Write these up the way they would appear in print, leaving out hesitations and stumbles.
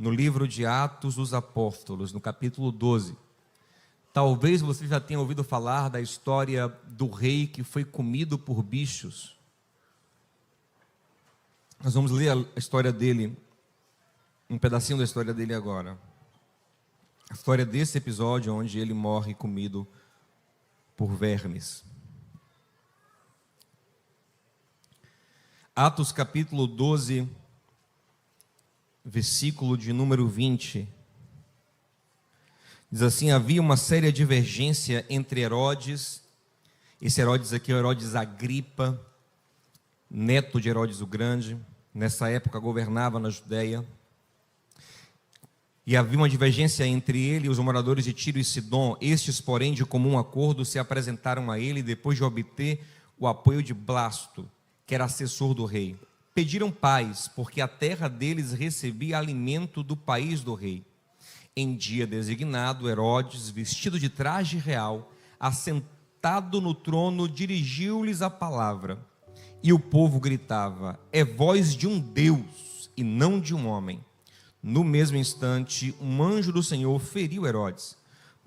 no livro de Atos dos Apóstolos, no capítulo 12. Talvez você já tenha ouvido falar da história do rei que foi comido por bichos. Nós vamos ler a história dele, um pedacinho da história dele agora. A história desse episódio onde ele morre comido por vermes. Atos capítulo 12, versículo de número 20. Diz assim: havia uma séria divergência entre Herodes, esse Herodes aqui é o Herodes Agripa, neto de Herodes o Grande, nessa época governava na Judéia. E havia uma divergência entre ele e os moradores de Tiro e Sidom. Estes, porém, de comum acordo, se apresentaram a ele depois de obter o apoio de Blasto, que era assessor do rei. Pediram paz, porque a terra deles recebia alimento do país do rei. Em dia designado, Herodes, vestido de traje real, assentado no trono, dirigiu-lhes a palavra. E o povo gritava: é voz de um Deus e não de um homem. No mesmo instante, um anjo do Senhor feriu Herodes,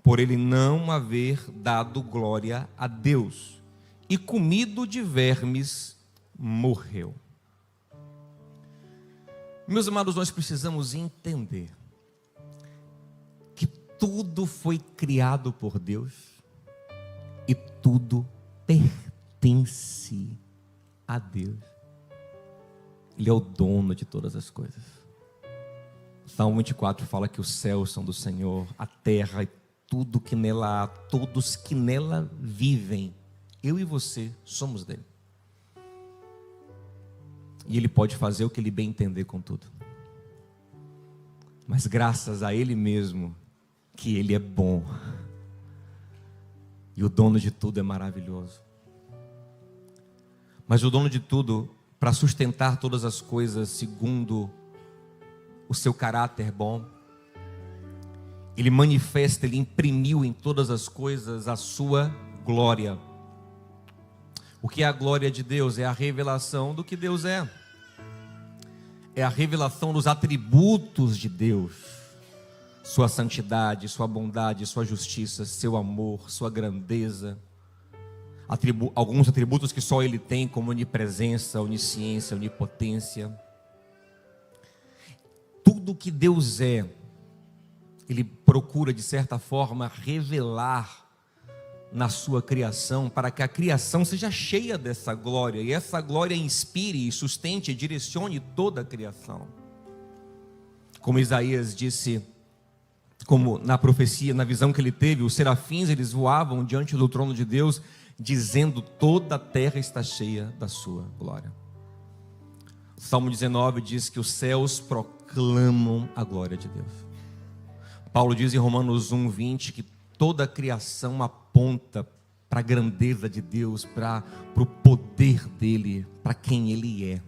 por ele não haver dado glória a Deus, e comido de vermes, morreu. Meus amados, nós precisamos entender que tudo foi criado por Deus e tudo pertence a Deus. Ele é o dono de todas as coisas. Salmo 24 fala que os céus são do Senhor, a terra e tudo que nela há, todos que nela vivem. Eu e você somos dele. E ele pode fazer o que ele bem entender com tudo. Mas graças a ele mesmo, que ele é bom. E o dono de tudo é maravilhoso. Mas o dono de tudo, para sustentar todas as coisas segundo o seu caráter bom, ele manifesta, ele imprimiu em todas as coisas a sua glória. O que é a glória de Deus? É a revelação do que Deus é. É a revelação dos atributos de Deus. Sua santidade, sua bondade, sua justiça, seu amor, sua grandeza. Alguns atributos que só Ele tem, como onipresença, onisciência, onipotência. Tudo que Deus é, Ele procura de certa forma revelar na sua criação, para que a criação seja cheia dessa glória, e essa glória inspire, sustente e direcione toda a criação. Como Isaías disse, como na profecia, na visão que ele teve, os serafins, eles voavam diante do trono de Deus, dizendo: toda a terra está cheia da sua glória. O Salmo 19 diz que os céus proclamam a glória de Deus. Paulo diz em Romanos 1:20 que toda a criação aponta para a grandeza de Deus, para o poder dele, para quem ele é.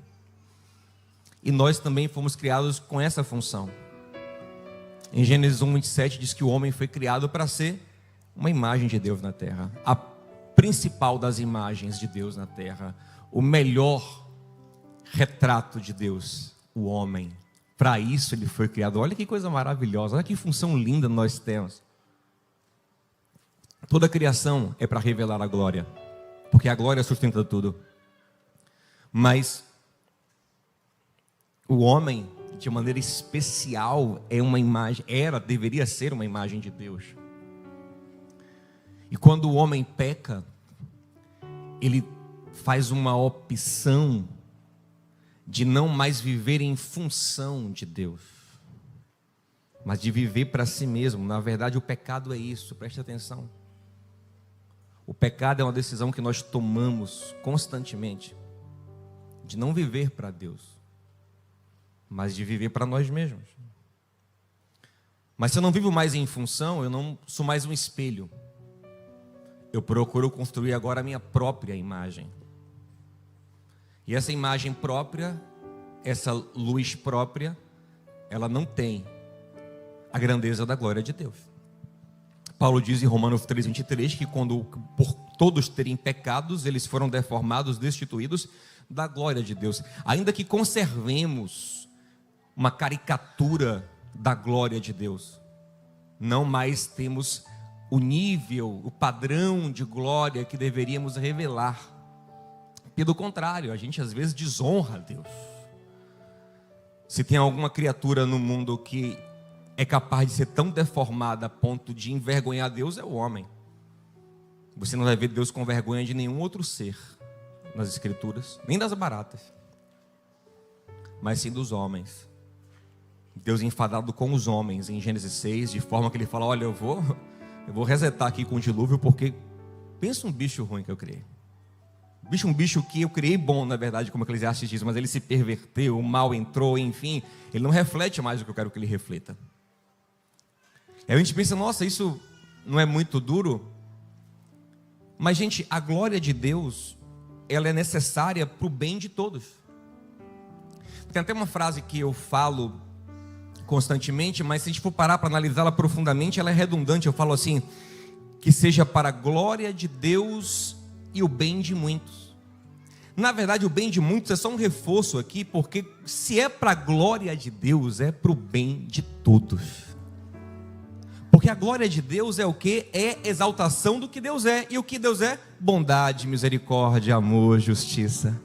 E nós também fomos criados com essa função. Em Gênesis 1:27 diz que o homem foi criado para ser uma imagem de Deus na terra, a principal das imagens de Deus na terra, o melhor retrato de Deus, o homem. Para isso ele foi criado. Olha que coisa maravilhosa, olha que função linda nós temos. Toda a criação é para revelar a glória, porque a glória sustenta tudo. Mas o homem, de maneira especial, é uma imagem, deveria ser uma imagem de Deus. E quando o homem peca, ele faz uma opção de não mais viver em função de Deus, mas de viver para si mesmo. Na verdade, o pecado é isso, preste atenção. O pecado é uma decisão que nós tomamos constantemente, de não viver para Deus, mas de viver para nós mesmos. Mas se eu não vivo mais em função, eu não sou mais um espelho. Eu procuro construir agora a minha própria imagem. E essa imagem própria, essa luz própria, ela não tem a grandeza da glória de Deus. Paulo diz em Romanos 3:23 que quando por todos terem pecados, eles foram deformados, destituídos da glória de Deus. Ainda que conservemos uma caricatura da glória de Deus. Não mais temos o nível, o padrão de glória que deveríamos revelar. Pelo contrário, a gente às vezes desonra a Deus. Se tem alguma criatura no mundo que é capaz de ser tão deformada a ponto de envergonhar Deus, é o homem. Você não vai ver Deus com vergonha de nenhum outro ser nas Escrituras, nem das baratas, mas sim dos homens. Deus enfadado com os homens em Gênesis 6, de forma que ele fala: olha, eu vou resetar aqui com o dilúvio, porque pensa um bicho ruim que eu criei. Um bicho que eu criei bom, na verdade, como Eclesiastes diz, mas ele se perverteu, o mal entrou, enfim, ele não reflete mais o que eu quero que ele reflita. Aí a gente pensa: nossa, isso não é muito duro? Mas, gente, a glória de Deus, ela é necessária para o bem de todos. Tem até uma frase que eu falo constantemente, mas se a gente for parar para analisá-la profundamente, ela é redundante. Eu falo assim: que seja para a glória de Deus e o bem de muitos. Na verdade, o bem de muitos é só um reforço aqui, porque se é para a glória de Deus, é para o bem de todos. Porque a glória de Deus é o que? É exaltação do que Deus é. E o que Deus é? Bondade, misericórdia, amor, justiça.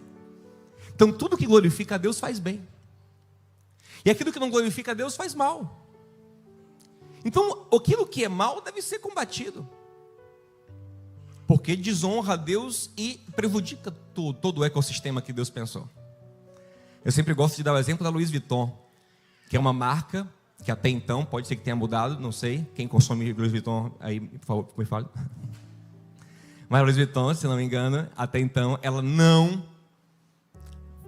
Então tudo que glorifica a Deus faz bem. E aquilo que não glorifica a Deus faz mal. Então aquilo que é mal deve ser combatido. Porque desonra a Deus e prejudica todo o ecossistema que Deus pensou. Eu sempre gosto de dar o exemplo da Louis Vuitton, que é uma marca que até então, pode ser que tenha mudado, não sei. Quem consome Louis Vuitton, aí, por favor, me fale. Mas a Louis Vuitton, se não me engano, até então, ela não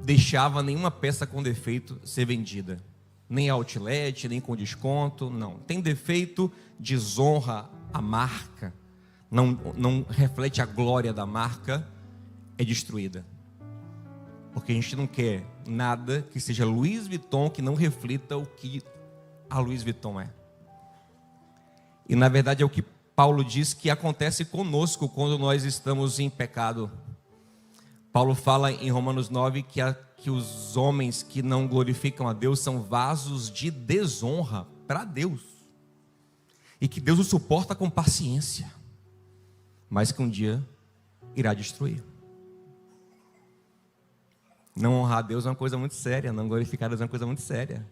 deixava nenhuma peça com defeito ser vendida. Nem outlet, nem com desconto, não. Tem defeito, desonra a marca, não reflete a glória da marca, é destruída. Porque a gente não quer nada que seja Louis Vuitton que não reflita o que a Louis Vuitton é. E na verdade é o que Paulo diz que acontece conosco quando nós estamos em pecado. Paulo fala em Romanos 9 que os homens que não glorificam a Deus são vasos de desonra para Deus. E que Deus os suporta com paciência, mas que um dia irá destruir. Não honrar a Deus é uma coisa muito séria, não glorificar a Deus é uma coisa muito séria.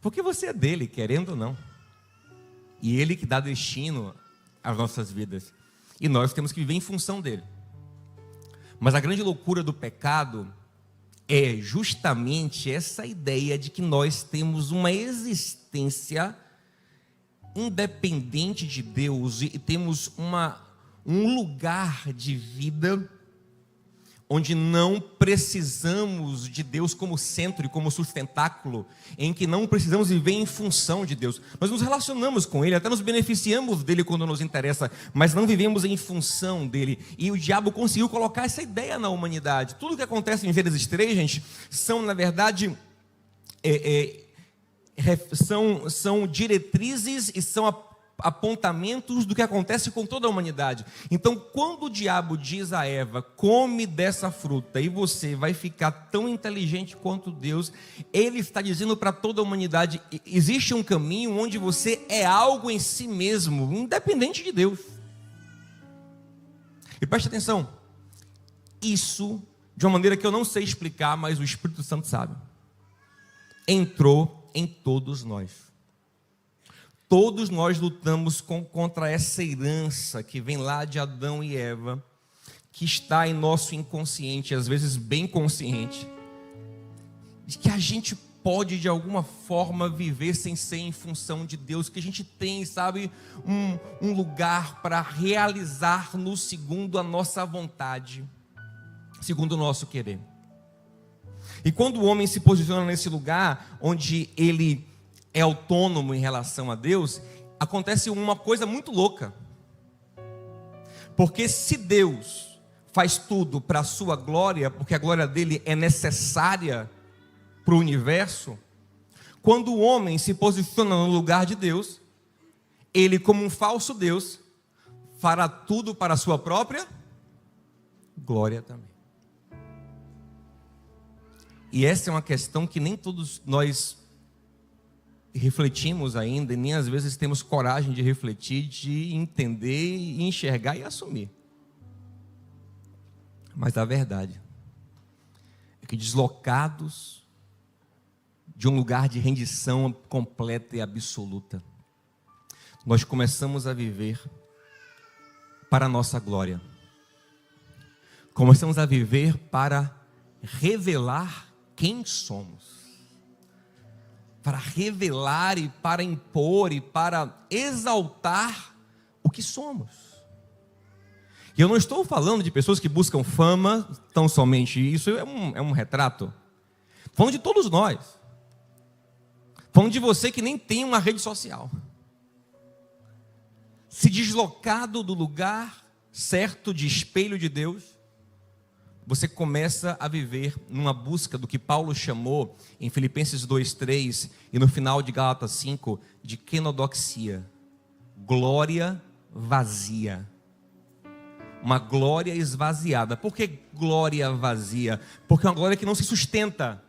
Porque você é dele, querendo ou não. E ele que dá destino às nossas vidas. E nós temos que viver em função dele. Mas a grande loucura do pecado é justamente essa ideia de que nós temos uma existência independente de Deus. E temos um lugar de vida onde não precisamos de Deus como centro e como sustentáculo, em que não precisamos viver em função de Deus. Nós nos relacionamos com Ele, até nos beneficiamos dEle quando nos interessa, mas não vivemos em função dEle. E o diabo conseguiu colocar essa ideia na humanidade. Tudo que acontece em Gênesis 3, gente, são na verdade são diretrizes e são apontamentos do que acontece com toda a humanidade. Então, quando o diabo diz a Eva: come dessa fruta e você vai ficar tão inteligente quanto Deus, ele está dizendo para toda a humanidade: existe um caminho onde você é algo em si mesmo, independente de Deus. E preste atenção, isso, de uma maneira que eu não sei explicar, mas o Espírito Santo sabe, entrou em todos nós. Todos nós lutamos contra essa herança que vem lá de Adão e Eva, que está em nosso inconsciente, às vezes bem consciente, de que a gente pode de alguma forma viver sem ser em função de Deus, que a gente tem, sabe, um lugar para realizar-nos segundo a nossa vontade, segundo o nosso querer. E quando o homem se posiciona nesse lugar, onde ele é autônomo em relação a Deus, acontece uma coisa muito louca. Porque se Deus faz tudo para a sua glória, porque a glória dele é necessária para o universo, quando o homem se posiciona no lugar de Deus, ele, como um falso Deus, fará tudo para a sua própria glória também. E essa é uma questão que nem todos nós refletimos ainda, e nem às vezes temos coragem de refletir, de entender, e enxergar e assumir. Mas a verdade é que, deslocados de um lugar de rendição completa e absoluta, nós começamos a viver para a nossa glória. Começamos a viver para revelar quem somos. Para revelar e para impor e para exaltar o que somos. E eu não estou falando de pessoas que buscam fama tão somente. Isso é um retrato. Falando de todos nós. Falando de você que nem tem uma rede social. Se deslocado do lugar certo de espelho de Deus, você começa a viver numa busca do que Paulo chamou em Filipenses 2:3 e no final de Gálatas 5 de kenodoxia, glória vazia. Uma glória esvaziada. Por que glória vazia? Porque é uma glória que não se sustenta.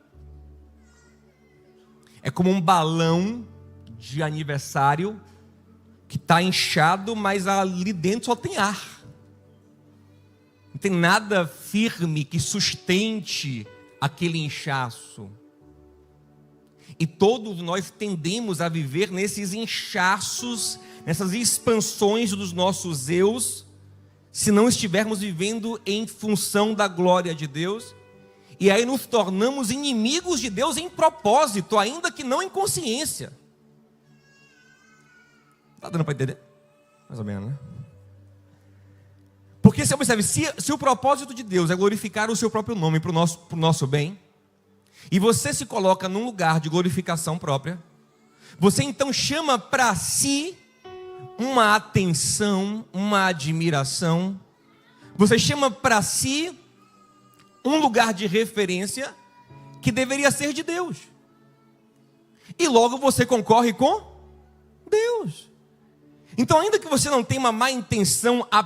É como um balão de aniversário que está inchado, mas ali dentro só tem ar. Não tem nada firme que sustente aquele inchaço. E todos nós tendemos a viver nesses inchaços, nessas expansões dos nossos eus, se não estivermos vivendo em função da glória de Deus. E aí nos tornamos inimigos de Deus em propósito, ainda que não em consciência. Está dando para entender? Mais ou menos, né? Porque você observe, se o propósito de Deus é glorificar o seu próprio nome para o nosso bem, e você se coloca num lugar de glorificação própria, você então chama para si uma atenção, uma admiração, você chama para si um lugar de referência que deveria ser de Deus. E logo você concorre com Deus. Então, ainda que você não tenha uma má intenção a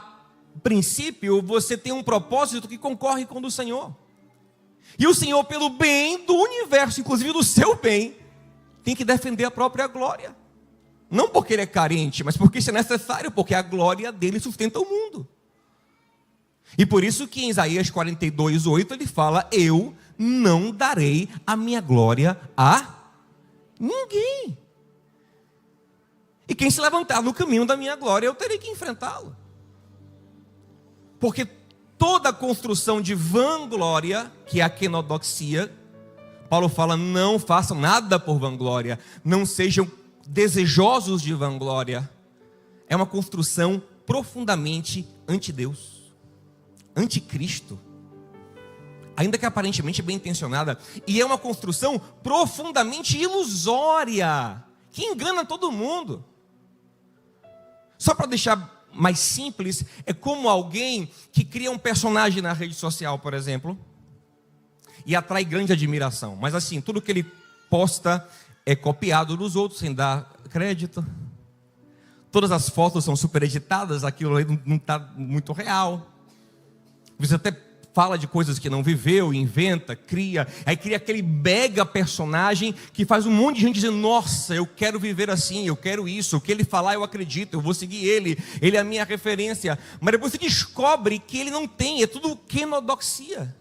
princípio, você tem um propósito que concorre com o do Senhor. E o Senhor, pelo bem do universo, inclusive do seu bem, tem que defender a própria glória. Não porque ele é carente, mas porque isso é necessário, porque a glória dele sustenta o mundo. E por isso que em Isaías 42:8 ele fala: eu não darei a minha glória a ninguém. E quem se levantar no caminho da minha glória, eu terei que enfrentá-lo. Porque toda construção de vanglória, que é a kenodoxia, Paulo fala: não façam nada por vanglória, não sejam desejosos de vanglória. É uma construção profundamente anti-Deus, anticristo, ainda que aparentemente bem intencionada, e é uma construção profundamente ilusória, que engana todo mundo. Só para deixar mais simples, é como alguém que cria um personagem na rede social, por exemplo, e atrai grande admiração, mas assim, tudo que ele posta é copiado dos outros, sem dar crédito. Todas as fotos são super editadas, aquilo aí não está muito real. Você até fala de coisas que não viveu, inventa, cria, aí cria aquele mega personagem que faz um monte de gente dizendo: nossa, eu quero viver assim, eu quero isso, o que ele falar eu acredito, eu vou seguir ele é a minha referência. Mas depois você descobre que ele não tem, é tudo kenodoxia,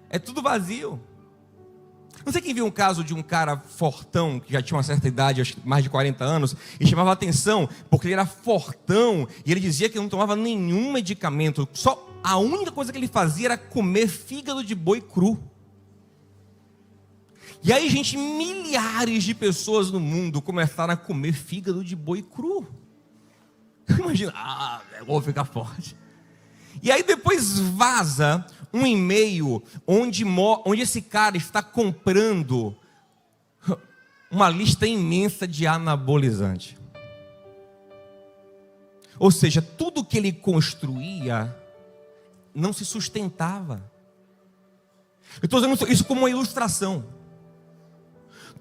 é tudo vazio. Não sei quem viu um caso de um cara fortão, que já tinha uma certa idade, acho que mais de 40 anos, e chamava a atenção, porque ele era fortão, e ele dizia que não tomava nenhum medicamento, só a única coisa que ele fazia era comer fígado de boi cru. E aí, gente, milhares de pessoas no mundo começaram a comer fígado de boi cru. Imagina, eu vou ficar forte. E aí depois vaza um e-mail onde esse cara está comprando uma lista imensa de anabolizante. Ou seja, tudo que ele construía não se sustentava. Eu estou dizendo isso como uma ilustração.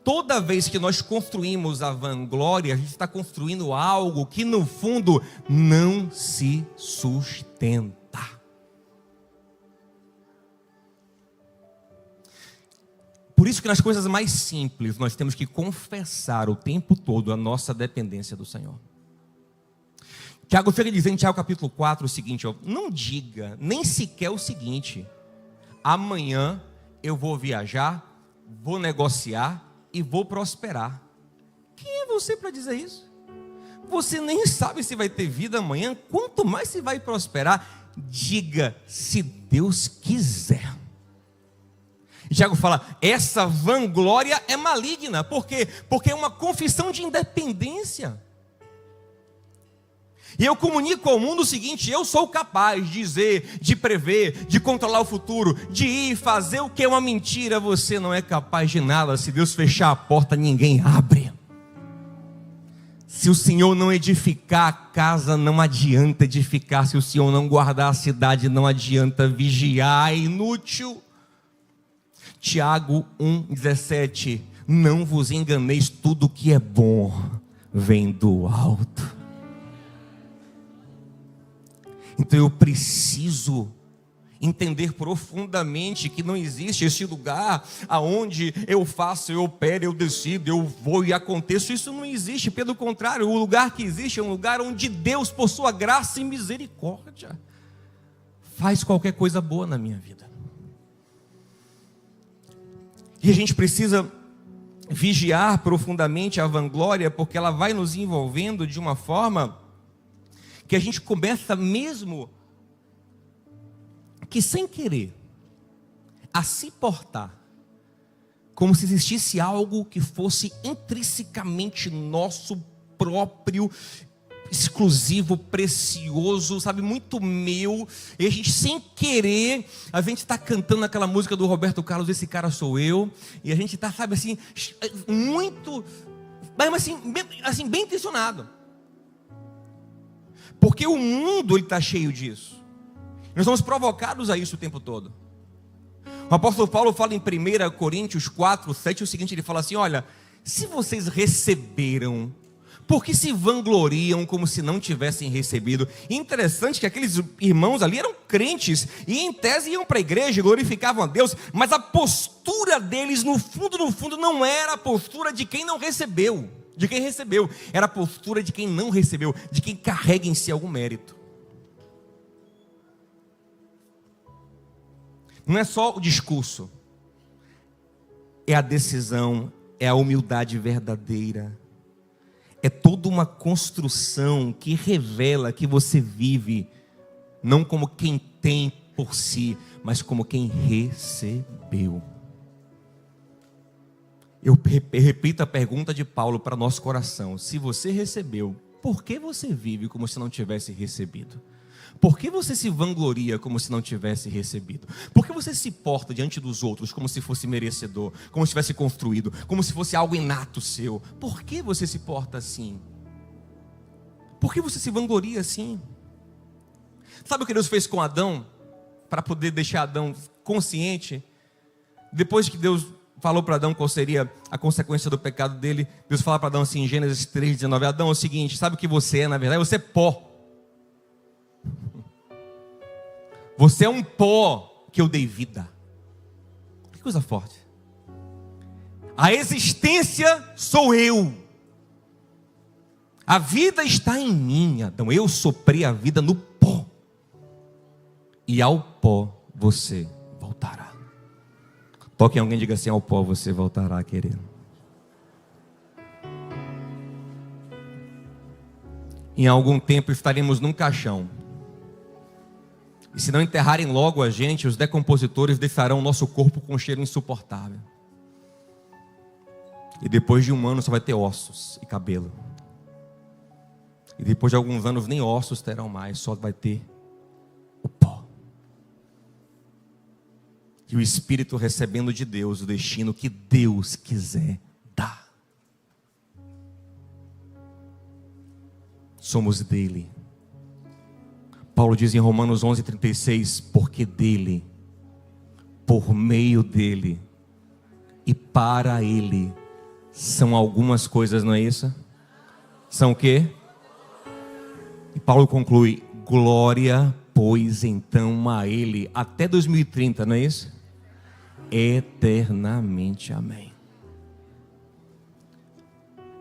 Toda vez que nós construímos a vanglória, a gente está construindo algo que no fundo não se sustenta. Por isso que nas coisas mais simples nós temos que confessar o tempo todo a nossa dependência do Senhor. Tiago chega dizendo em Tiago capítulo 4 o seguinte, ó, não diga nem sequer o seguinte: amanhã eu vou viajar, vou negociar e vou prosperar. Quem é você para dizer isso? Você nem sabe se vai ter vida amanhã, quanto mais se vai prosperar. Diga, se Deus quiser. E Tiago fala, essa vanglória é maligna. Por quê? Porque é uma confissão de independência. E eu comunico ao mundo o seguinte: eu sou capaz de dizer, de prever, de controlar o futuro, de ir fazer o que é uma mentira. Você não é capaz de nada. Se Deus fechar a porta, ninguém abre. Se o Senhor não edificar a casa, não adianta edificar. Se o Senhor não guardar a cidade, não adianta vigiar, é inútil. Tiago 1,17: não vos enganeis, tudo que é bom vem do alto. Então eu preciso entender profundamente que não existe esse lugar aonde eu faço, eu opero, eu decido, eu vou e aconteço. Isso não existe. Pelo contrário, o lugar que existe é um lugar onde Deus, por sua graça e misericórdia, faz qualquer coisa boa na minha vida. E a gente precisa vigiar profundamente a vanglória, porque ela vai nos envolvendo de uma forma que a gente começa mesmo que sem querer a se portar como se existisse algo que fosse intrinsecamente nosso próprio, exclusivo, precioso, sabe, muito meu. E a gente sem querer, a gente está cantando aquela música do Roberto Carlos, Esse Cara Sou Eu, e a gente está, sabe, assim, muito, mas assim, bem intencionado, porque o mundo está cheio disso. Nós somos provocados a isso o tempo todo. O apóstolo Paulo fala em 1 Coríntios 4, 7 o seguinte, ele fala assim, olha, se vocês receberam, por que se vangloriam como se não tivessem recebido? E interessante que aqueles irmãos ali eram crentes, e em tese iam para a igreja, glorificavam a Deus, mas a postura deles no fundo não era a postura de quem não recebeu, de quem recebeu, era a postura de quem não recebeu, de quem carrega em si algum mérito. Não é só o discurso, é a decisão, é a humildade verdadeira, é toda uma construção que revela que você vive, não como quem tem por si, mas como quem recebeu. Eu repito a pergunta de Paulo para nosso coração: se você recebeu, por que você vive como se não tivesse recebido? Por que você se vangloria como se não tivesse recebido? Por que você se porta diante dos outros como se fosse merecedor, como se tivesse construído, como se fosse algo inato seu? Por que você se porta assim? Por que você se vangloria assim? Sabe o que Deus fez com Adão? Para poder deixar Adão consciente? Depois que Deus falou para Adão qual seria a consequência do pecado dele, Deus fala para Adão assim em Gênesis 3:19, Adão, é o seguinte, sabe o que você é na verdade? Você é pó. Você é um pó que eu dei vida. Que coisa forte. A existência sou eu. A vida está em mim, Adão. Eu soprei a vida no pó. E ao pó você voltará. Toque em alguém e diga assim: ao pó você voltará, querido. Em algum tempo estaremos num caixão. E se não enterrarem logo a gente, os decompositores deixarão o nosso corpo com um cheiro insuportável. E depois de 1 ano só vai ter ossos e cabelo. E depois de alguns anos nem ossos terão mais, só vai ter o pó. E o Espírito recebendo de Deus o destino que Deus quiser dar. Somos dele. Paulo diz em Romanos 11:36, porque dele, por meio dele e para ele são algumas coisas, não é isso? São o quê? E Paulo conclui: glória, pois então a ele, até 2030, não é isso? eternamente. Amém.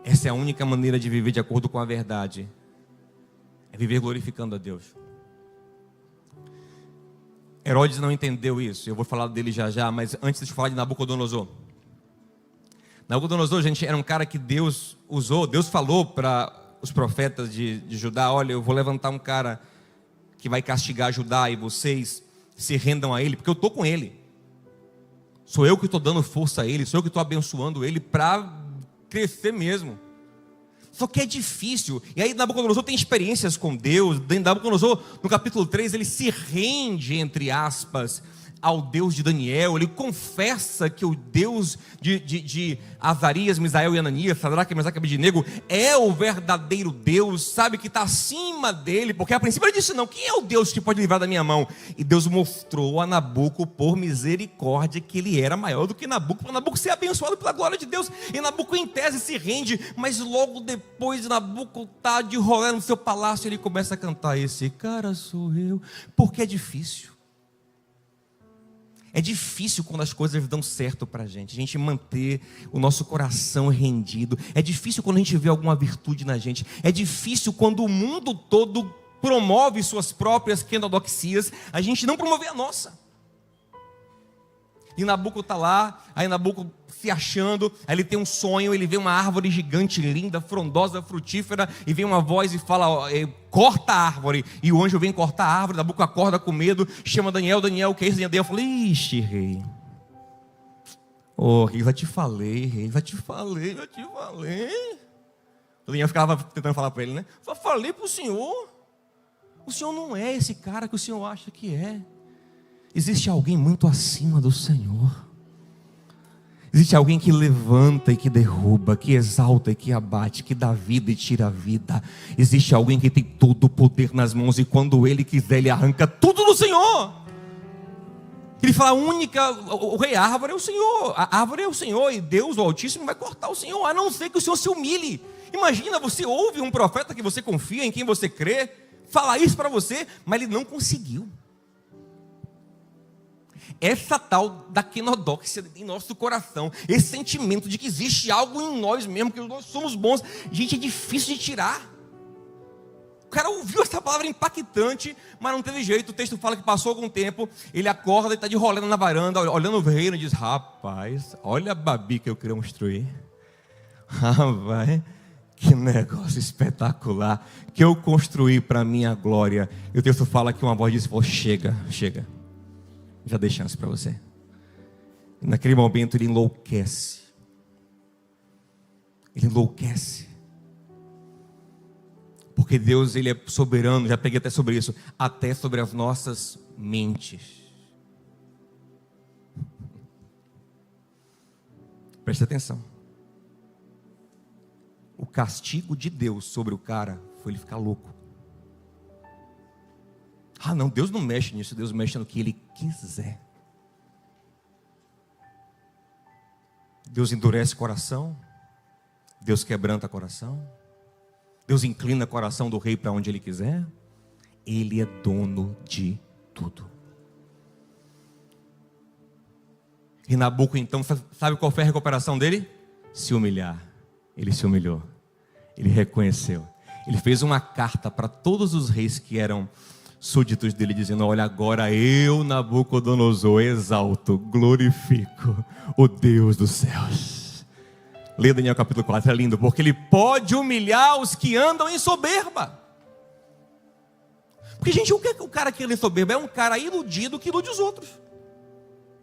Essa é a única maneira de viver de acordo com a verdade. É viver glorificando a Deus. Herodes não entendeu isso. Eu vou falar dele já já, mas antes de falar de Nabucodonosor. Nabucodonosor, gente, era um cara que Deus usou. Deus falou para os profetas de Judá: olha, eu vou levantar um cara que vai castigar Judá e vocês se rendam a ele, porque eu estou com ele. Sou eu que estou dando força a ele, sou eu que estou abençoando ele para crescer mesmo. Só que é difícil. E aí Nabucodonosor tem experiências com Deus. Nabucodonosor, no capítulo 3, ele se rende, entre aspas, ao Deus de Daniel. Ele confessa que o Deus de Azarias, Misael e Ananias, Sadraque, Mesaque e Abednego é o verdadeiro Deus, sabe, que está acima dele, porque a princípio ele disse: não, quem é o Deus que pode livrar da minha mão? E Deus mostrou a Nabuco, por misericórdia, que ele era maior do que Nabuco, para Nabuco ser abençoado pela glória de Deus. E Nabuco em tese se rende, mas logo depois Nabuco está de rolê no seu palácio, ele começa a cantar: esse cara sou eu, porque é difícil. É difícil quando as coisas dão certo para a gente manter o nosso coração rendido. É difícil quando a gente vê alguma virtude na gente. É difícil quando o mundo todo promove suas próprias quenodoxias, a gente não promover a nossa. E Nabuco está lá, aí Nabuco se achando, aí ele tem um sonho, ele vê uma árvore gigante, linda, frondosa, frutífera, e vem uma voz e fala: corta a árvore. E o anjo vem cortar a árvore. Nabuco acorda com medo, chama Daniel: Daniel, o que é isso? Daniel fala: ixi, rei. Rei, já te falei, rei, já te falei. O Daniel ficava tentando falar para ele, né? Já falei para o senhor não é esse cara que o senhor acha que é. Existe alguém muito acima do Senhor. Existe alguém que levanta e que derruba, que exalta e que abate, que dá vida e tira a vida. Existe alguém que tem todo o poder nas mãos, e quando Ele quiser, Ele arranca tudo do Senhor. Ele fala: o rei árvore é o Senhor, a árvore é o Senhor, e Deus, o Altíssimo, vai cortar o Senhor, a não ser que o Senhor se humilhe. Imagina, você ouve um profeta que você confia, em quem você crê, falar isso para você, mas ele não conseguiu. Essa tal da quenodóxia em nosso coração, esse sentimento de que existe algo em nós mesmo, que nós somos bons, gente, é difícil de tirar. O cara ouviu essa palavra impactante, mas não teve jeito. O texto fala que passou algum tempo, ele acorda e está de rolê na varanda, olhando o reino, e diz: rapaz, olha a Babi que eu queria construir. Rapaz, que negócio espetacular que eu construí para a minha glória. E o texto fala que uma voz disse: chega, já dei chance para você. E naquele momento ele enlouquece. Porque Deus, Ele é soberano. Já peguei até sobre isso, até sobre as nossas mentes. Preste atenção. O castigo de Deus sobre o cara foi ele ficar louco. Não, Deus não mexe nisso, Deus mexe no que Ele quiser. Deus endurece o coração, Deus quebranta o coração, Deus inclina o coração do rei para onde Ele quiser. Ele é dono de tudo. E Nabuco, então, sabe qual foi a recuperação dele? Se humilhar. Ele se humilhou, ele reconheceu, ele fez uma carta para todos os reis que eram súditos dele, dizendo: olha, agora eu, Nabucodonosor, exalto, glorifico o Deus dos céus. Lê Daniel capítulo 4, é lindo, porque ele pode humilhar os que andam em soberba. Porque, gente, o que é que o cara que anda em soberba? É um cara iludido que ilude os outros.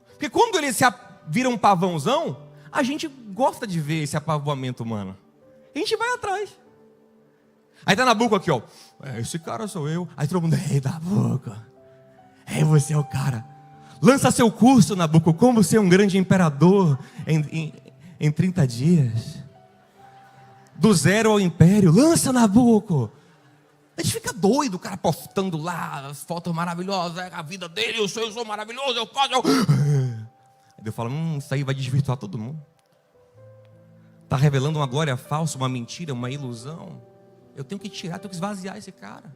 Porque quando ele se vira um pavãozão, a gente gosta de ver esse apavoamento humano, a gente vai atrás. Aí tá Nabuco aqui, ó: esse cara sou eu. Aí todo mundo: ei, Nabuco, você é o cara. Lança seu curso, Nabuco, como ser um grande imperador em 30 dias. Do zero ao império. Lança, Nabuco. A gente fica doido, o cara postando lá as fotos maravilhosas, a vida dele: eu sou maravilhoso, eu faço. Aí eu falo: isso aí vai desvirtuar todo mundo. Está revelando uma glória falsa, uma mentira, uma ilusão. Eu tenho que tirar, tenho que esvaziar esse cara.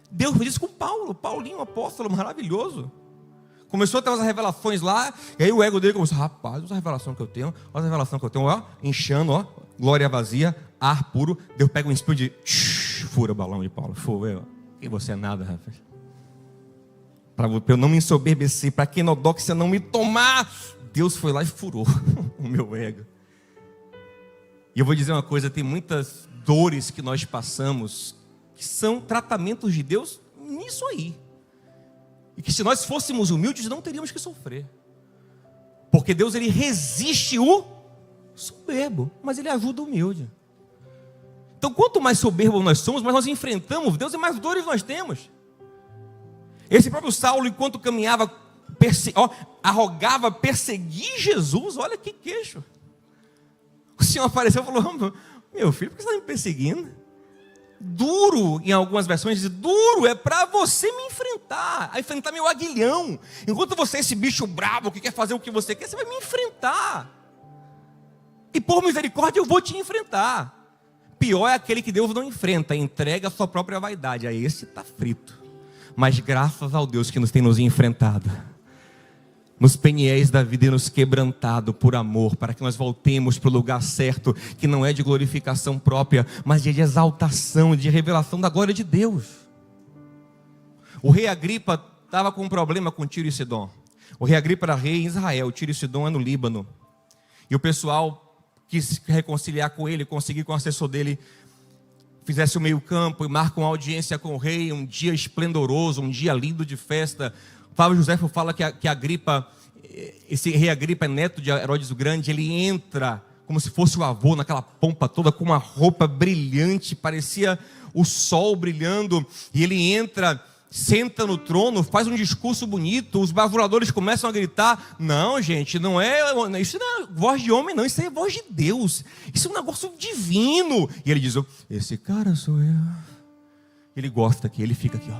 Deus fez isso com Paulo. Paulinho, um apóstolo maravilhoso. Começou a ter umas revelações lá, e aí o ego dele começou, rapaz, olha a revelação que eu tenho, ó, inchando, ó, glória vazia, ar puro. Deus pega um espírito de fura o balão de Paulo. E você é nada, rapaz. Para eu não me ensoberbecer, para que enodóxia não me tomar, Deus foi lá e furou o meu ego. E eu vou dizer uma coisa, tem muitas dores que nós passamos, que são tratamentos de Deus nisso aí. E que se nós fôssemos humildes, não teríamos que sofrer. Porque Deus, ele resiste o soberbo, mas ele ajuda o humilde. Então, quanto mais soberbo nós somos, mais nós enfrentamos Deus e mais dores nós temos. Esse próprio Saulo, enquanto caminhava, arrogava perseguir Jesus. Olha que queixo. O Senhor apareceu e falou, meu filho, por que você está me perseguindo? Duro, em algumas versões diz, duro é para você me enfrentar, a enfrentar meu aguilhão. Enquanto você é esse bicho bravo que quer fazer o que você quer, você vai me enfrentar. E por misericórdia eu vou te enfrentar. Pior é aquele que Deus não enfrenta, entrega a sua própria vaidade. Aí esse está frito. Mas graças ao Deus que nos tem nos enfrentado, nos peniéis da vida e nos quebrantado por amor, para que nós voltemos para o lugar certo, que não é de glorificação própria, mas de exaltação, de revelação da glória de Deus. O rei Agripa estava com um problema com Tiro e Sidom. O rei Agripa era rei em Israel, Tiro e Sidom é no Líbano. E o pessoal quis reconciliar com ele, conseguir que o assessor dele fizesse o meio campo e marca uma audiência com o rei, um dia esplendoroso, um dia lindo de festa. Flávio Josefo fala que Agripa, esse rei Agripa é neto de Herodes o Grande, ele entra como se fosse o avô, naquela pompa toda, com uma roupa brilhante, parecia o sol brilhando, e ele entra, senta no trono, faz um discurso bonito, os bravuriadores começam a gritar, não gente, isso não é voz de homem não, isso é voz de Deus, isso é um negócio divino, e ele diz, esse cara sou eu, ele gosta aqui, ele fica aqui, ó,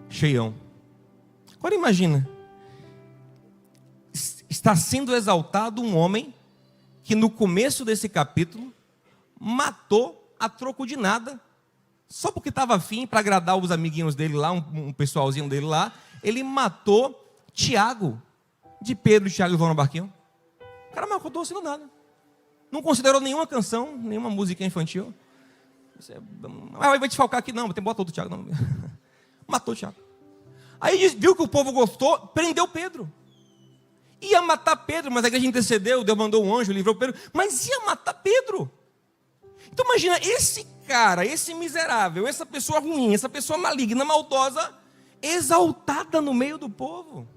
cheião. Agora imagina, está sendo exaltado um homem que no começo desse capítulo matou a troco de nada, só porque estava afim para agradar os amiguinhos dele lá, um pessoalzinho dele lá, ele matou Tiago, de Pedro e Tiago vão no barquinho. O cara matou assim do nada, não considerou nenhuma canção, nenhuma música infantil. Vai te falcar aqui, não, bota outro Tiago, não. Matou Tiago. Aí viu que o povo gostou, prendeu Pedro. Ia matar Pedro, mas a igreja intercedeu, Deus mandou um anjo, livrou Pedro, mas ia matar Pedro. Então imagina, esse cara, esse miserável, essa pessoa ruim, essa pessoa maligna, maldosa, exaltada no meio do povo.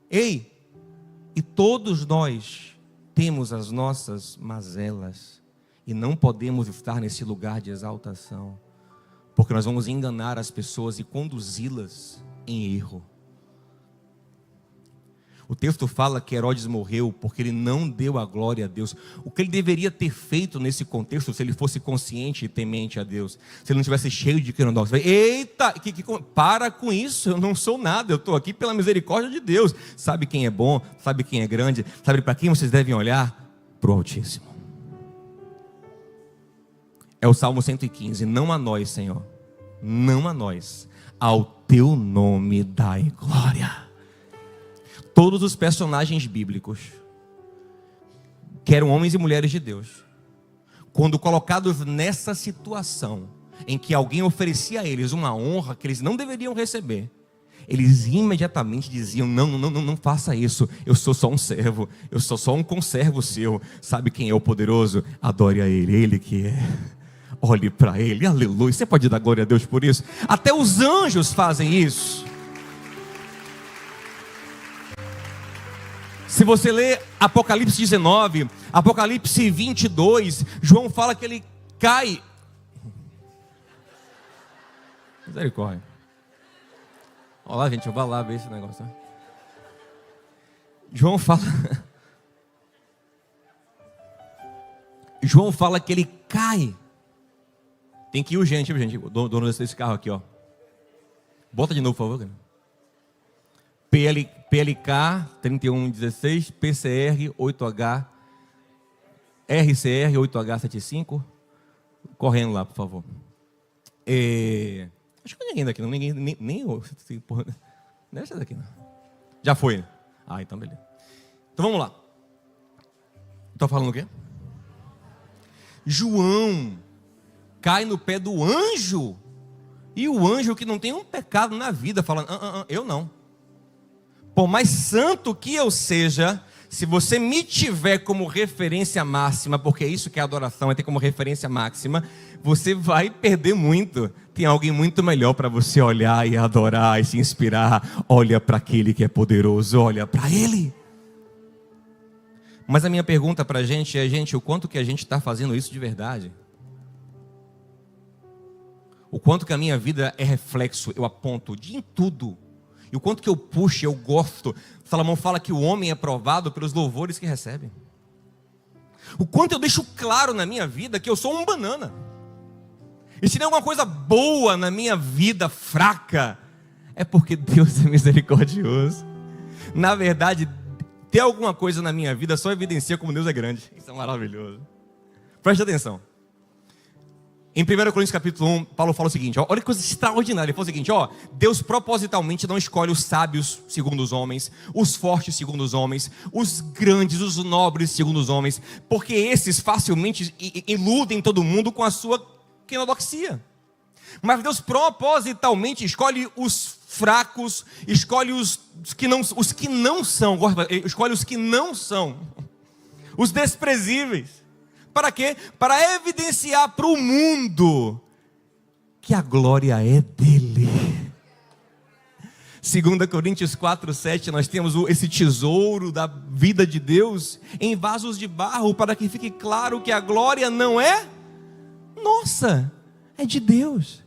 Ei, e todos nós temos as nossas mazelas, e não podemos estar nesse lugar de exaltação, porque nós vamos enganar as pessoas e conduzi-las em erro. O texto fala que Herodes morreu porque ele não deu a glória a Deus. O que ele deveria ter feito nesse contexto, se ele fosse consciente e temente a Deus, se ele não tivesse cheio de cronóxido? Eita, para com isso, eu não sou nada, eu estou aqui pela misericórdia de Deus. Sabe quem é bom, sabe quem é grande, sabe para quem vocês devem olhar? Para o Altíssimo. É o Salmo 115, não a nós, Senhor, não a nós, ao teu nome dai glória. Todos os personagens bíblicos, que eram homens e mulheres de Deus, quando colocados nessa situação, em que alguém oferecia a eles uma honra que eles não deveriam receber, eles imediatamente diziam, não faça isso, eu sou só um servo, eu sou só um conservo seu, sabe quem é o poderoso? Adore a ele que é. Olhe para ele, aleluia. Você pode dar glória a Deus por isso? Até os anjos fazem isso. Se você ler Apocalipse 19, Apocalipse 22, João fala que ele cai. Misericórdia. Olha lá, gente, eu vou lá ver esse negócio. Tá? João fala que ele cai. Tem que ir urgente, gente. O dono desse carro aqui, ó. Bota de novo, por favor. PLK 3116, PCR 8H, RCR 8H75. Correndo lá, por favor. Acho que ninguém daqui, não. Nem Deve ser daqui, não. Já foi, né? Ah, então beleza. Então vamos lá. Estou falando o quê? João cai no pé do anjo. E o anjo que não tem um pecado na vida, falando, eu não. Por mais santo que eu seja, se você me tiver como referência máxima, porque é isso que é adoração, é ter como referência máxima, você vai perder muito. Tem alguém muito melhor para você olhar e adorar e se inspirar. Olha para aquele que é poderoso, olha para ele. Mas a minha pergunta para a gente é, gente, o quanto que a gente está fazendo isso de verdade? O quanto que a minha vida é reflexo, eu aponto em tudo. E o quanto que eu puxo, eu gosto. Salomão fala que o homem é provado pelos louvores que recebe. O quanto eu deixo claro na minha vida que eu sou um banana. E se tem alguma coisa boa na minha vida fraca, é porque Deus é misericordioso. Na verdade, ter alguma coisa na minha vida só evidencia como Deus é grande. Isso é maravilhoso. Preste atenção. Em 1 Coríntios capítulo 1, Paulo fala o seguinte, olha que coisa extraordinária. Ele fala o seguinte, Deus propositalmente não escolhe os sábios segundo os homens, os fortes segundo os homens, os grandes, os nobres segundo os homens, porque esses facilmente iludem todo mundo com a sua quinodoxia. Mas Deus propositalmente escolhe os fracos, escolhe os que não são, escolhe os que não são, os desprezíveis. Para quê? Para evidenciar para o mundo que a glória é dele. 2 Coríntios 4:7, nós temos esse tesouro da vida de Deus em vasos de barro, para que fique claro que a glória não é nossa, é de Deus.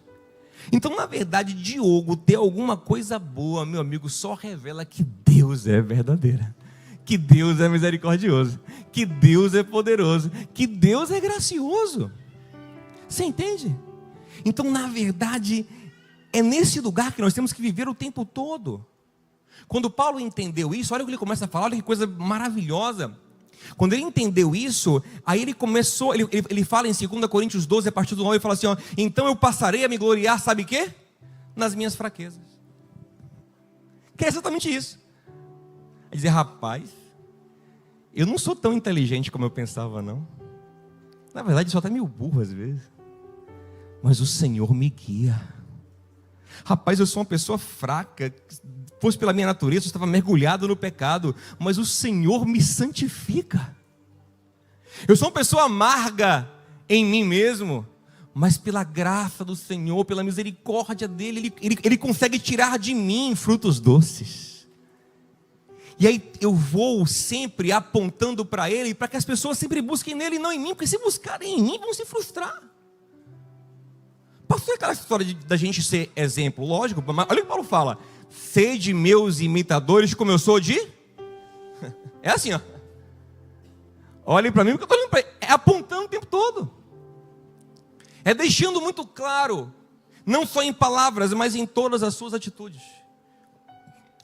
Então, na verdade, Diogo ter alguma coisa boa, meu amigo, só revela que Deus é verdadeiro, que Deus é misericordioso, que Deus é poderoso, que Deus é gracioso. Você entende? Então, na verdade, é nesse lugar que nós temos que viver o tempo todo. Quando Paulo entendeu isso, olha o que ele começa a falar, olha que coisa maravilhosa. Quando ele entendeu isso, aí ele começou, ele fala em 2 Coríntios 12, a partir do 9, ele fala assim, então eu passarei a me gloriar, sabe o quê? Nas minhas fraquezas. Que é exatamente isso. É dizer, rapaz, eu não sou tão inteligente como eu pensava, não. Na verdade, sou até meio burro às vezes. Mas o Senhor me guia. Rapaz, eu sou uma pessoa fraca. Fosse pela minha natureza, eu estava mergulhado no pecado. Mas o Senhor me santifica. Eu sou uma pessoa amarga em mim mesmo. Mas pela graça do Senhor, pela misericórdia dEle, Ele consegue tirar de mim frutos doces. E aí eu vou sempre apontando para Ele, para que as pessoas sempre busquem nele e não em mim, porque se buscarem em mim, vão se frustrar. Pastor, aquela história da gente ser exemplo, lógico, mas olha o que Paulo fala, sede meus imitadores como eu sou de... É assim, olhem para mim, porque eu estou olhando para ele, é apontando o tempo todo. É deixando muito claro, não só em palavras, mas em todas as suas atitudes,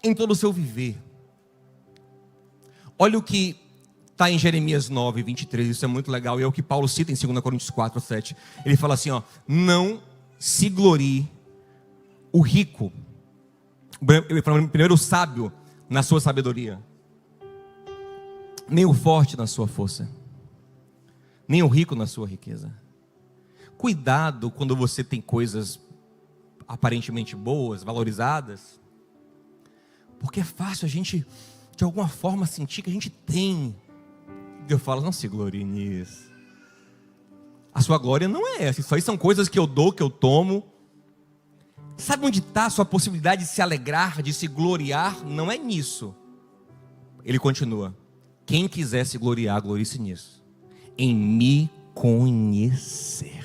em todo o seu viver. Olha o que está em Jeremias 9, 23, isso é muito legal, e é o que Paulo cita em 2 Coríntios 4, 7. Ele fala assim, não se glorie o rico, primeiro o sábio na sua sabedoria, nem o forte na sua força, nem o rico na sua riqueza. Cuidado quando você tem coisas aparentemente boas, valorizadas, porque é fácil a gente de alguma forma sentir que a gente tem. Deus fala, não se glorie nisso. A sua glória não é essa. Isso aí são coisas que eu dou, que eu tomo. Sabe onde está a sua possibilidade de se alegrar, de se gloriar? Não é nisso. Ele continua, quem quiser se gloriar, glorie-se nisso, em me conhecer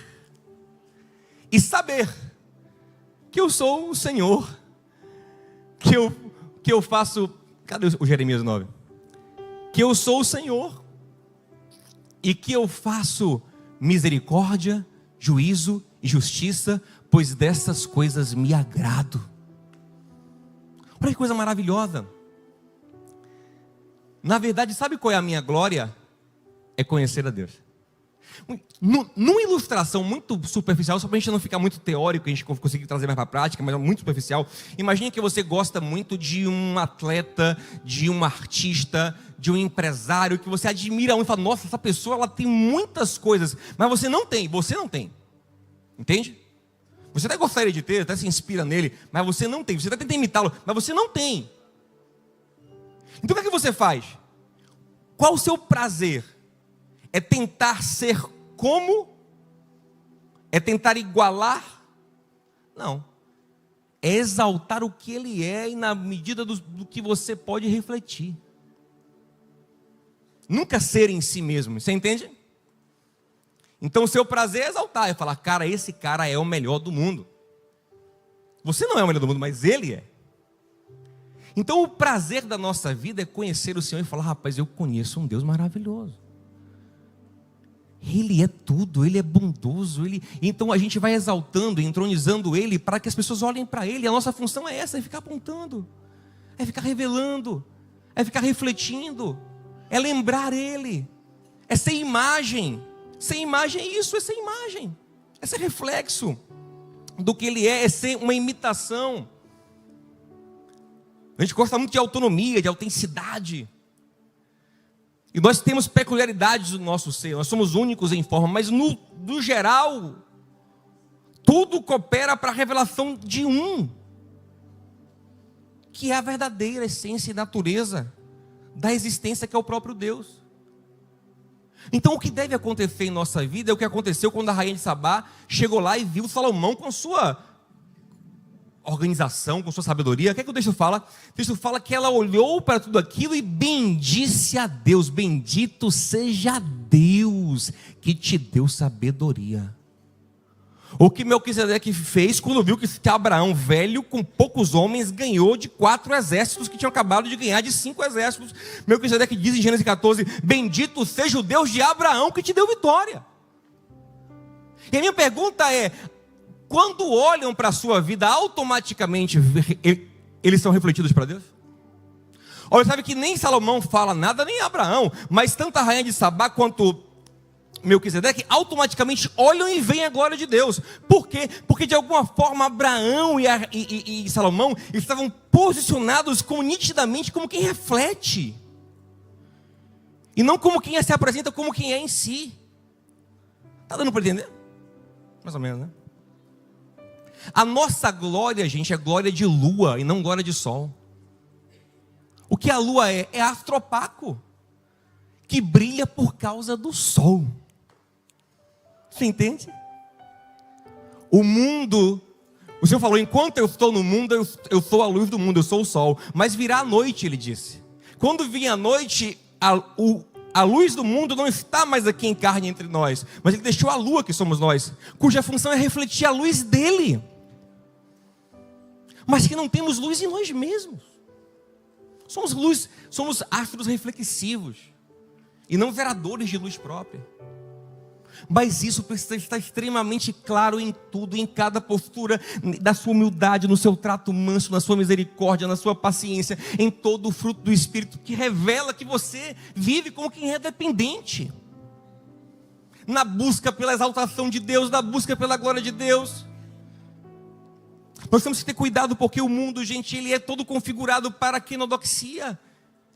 e saber que eu sou o Senhor, que eu faço... Cadê o Jeremias 9? Que eu sou o Senhor e que eu faço misericórdia, juízo e justiça, pois dessas coisas me agrado. Olha que coisa maravilhosa. Na verdade, sabe qual é a minha glória? É conhecer a Deus. Numa ilustração muito superficial, só para a gente não ficar muito teórico, a gente conseguir trazer mais para a prática, mas é muito superficial. Imagine que você gosta muito de um atleta, de um artista, de um empresário, que você admira muito e fala, nossa, essa pessoa ela tem muitas coisas, mas você não tem. Entende? Você até gostaria de ter, até se inspira nele, mas você não tem. Você até tenta imitá-lo, mas você não tem. Então o que é que você faz? Qual o seu prazer? É tentar ser como? É tentar igualar? Não. É exaltar o que ele é e na medida do que você pode refletir. Nunca ser em si mesmo, você entende? Então o seu prazer é exaltar, é falar, cara, esse cara é o melhor do mundo. Você não é o melhor do mundo, mas ele é. Então o prazer da nossa vida é conhecer o Senhor e falar, rapaz, eu conheço um Deus maravilhoso. Ele é tudo, Ele é bondoso, Então a gente vai exaltando, entronizando Ele, para que as pessoas olhem para Ele. A nossa função é essa, é ficar apontando, é ficar revelando, é ficar refletindo, é lembrar Ele, é ser imagem. Ser imagem é isso, é ser imagem, é ser reflexo do que Ele é ser uma imitação. A gente gosta muito de autonomia, de autenticidade. E nós temos peculiaridades do nosso ser, nós somos únicos em forma, mas no geral, tudo coopera para a revelação de um, que é a verdadeira essência e natureza da existência, que é o próprio Deus. Então o que deve acontecer em nossa vida é o que aconteceu quando a rainha de Sabá chegou lá e viu Salomão com sua organização, com sua sabedoria. O que é que o texto fala? O texto fala que ela olhou para tudo aquilo e bendisse a Deus. Bendito seja Deus que te deu sabedoria. O que Melquisedeque fez quando viu que Abraão, velho, com poucos homens, ganhou de 4 exércitos que tinham acabado de ganhar de 5 exércitos. Melquisedeque diz em Gênesis 14, bendito seja o Deus de Abraão que te deu vitória. E a minha pergunta é, quando olham para a sua vida, automaticamente eles são refletidos para Deus? Olha, sabe que nem Salomão fala nada, nem Abraão, mas tanto a rainha de Sabá quanto Melquisedeque automaticamente olham e veem a glória de Deus. Por quê? Porque de alguma forma Abraão e Salomão estavam posicionados nitidamente como quem reflete, e não como quem se apresenta, como quem é em si. Está dando para entender? Mais ou menos, né? A nossa glória, gente, é glória de lua e não glória de sol. O que a lua é? É astropaco, que brilha por causa do sol. Você entende? O mundo, o Senhor falou, enquanto eu estou no mundo, eu sou a luz do mundo, eu sou o sol. Mas virá a noite, Ele disse. Quando vir a noite, a luz do mundo não está mais aqui em carne entre nós, mas Ele deixou a lua, que somos nós, cuja função é refletir a luz dEle. Mas que não temos luz em nós mesmos. Somos luz, somos astros reflexivos e não geradores de luz própria. Mas isso precisa estar extremamente claro em tudo, em cada postura da sua humildade, no seu trato manso, na sua misericórdia, na sua paciência, em todo o fruto do Espírito, que revela que você vive como quem é dependente, na busca pela exaltação de Deus, na busca pela glória de Deus. Nós temos que ter cuidado, porque o mundo, gente, ele é todo configurado para a quenodoxia.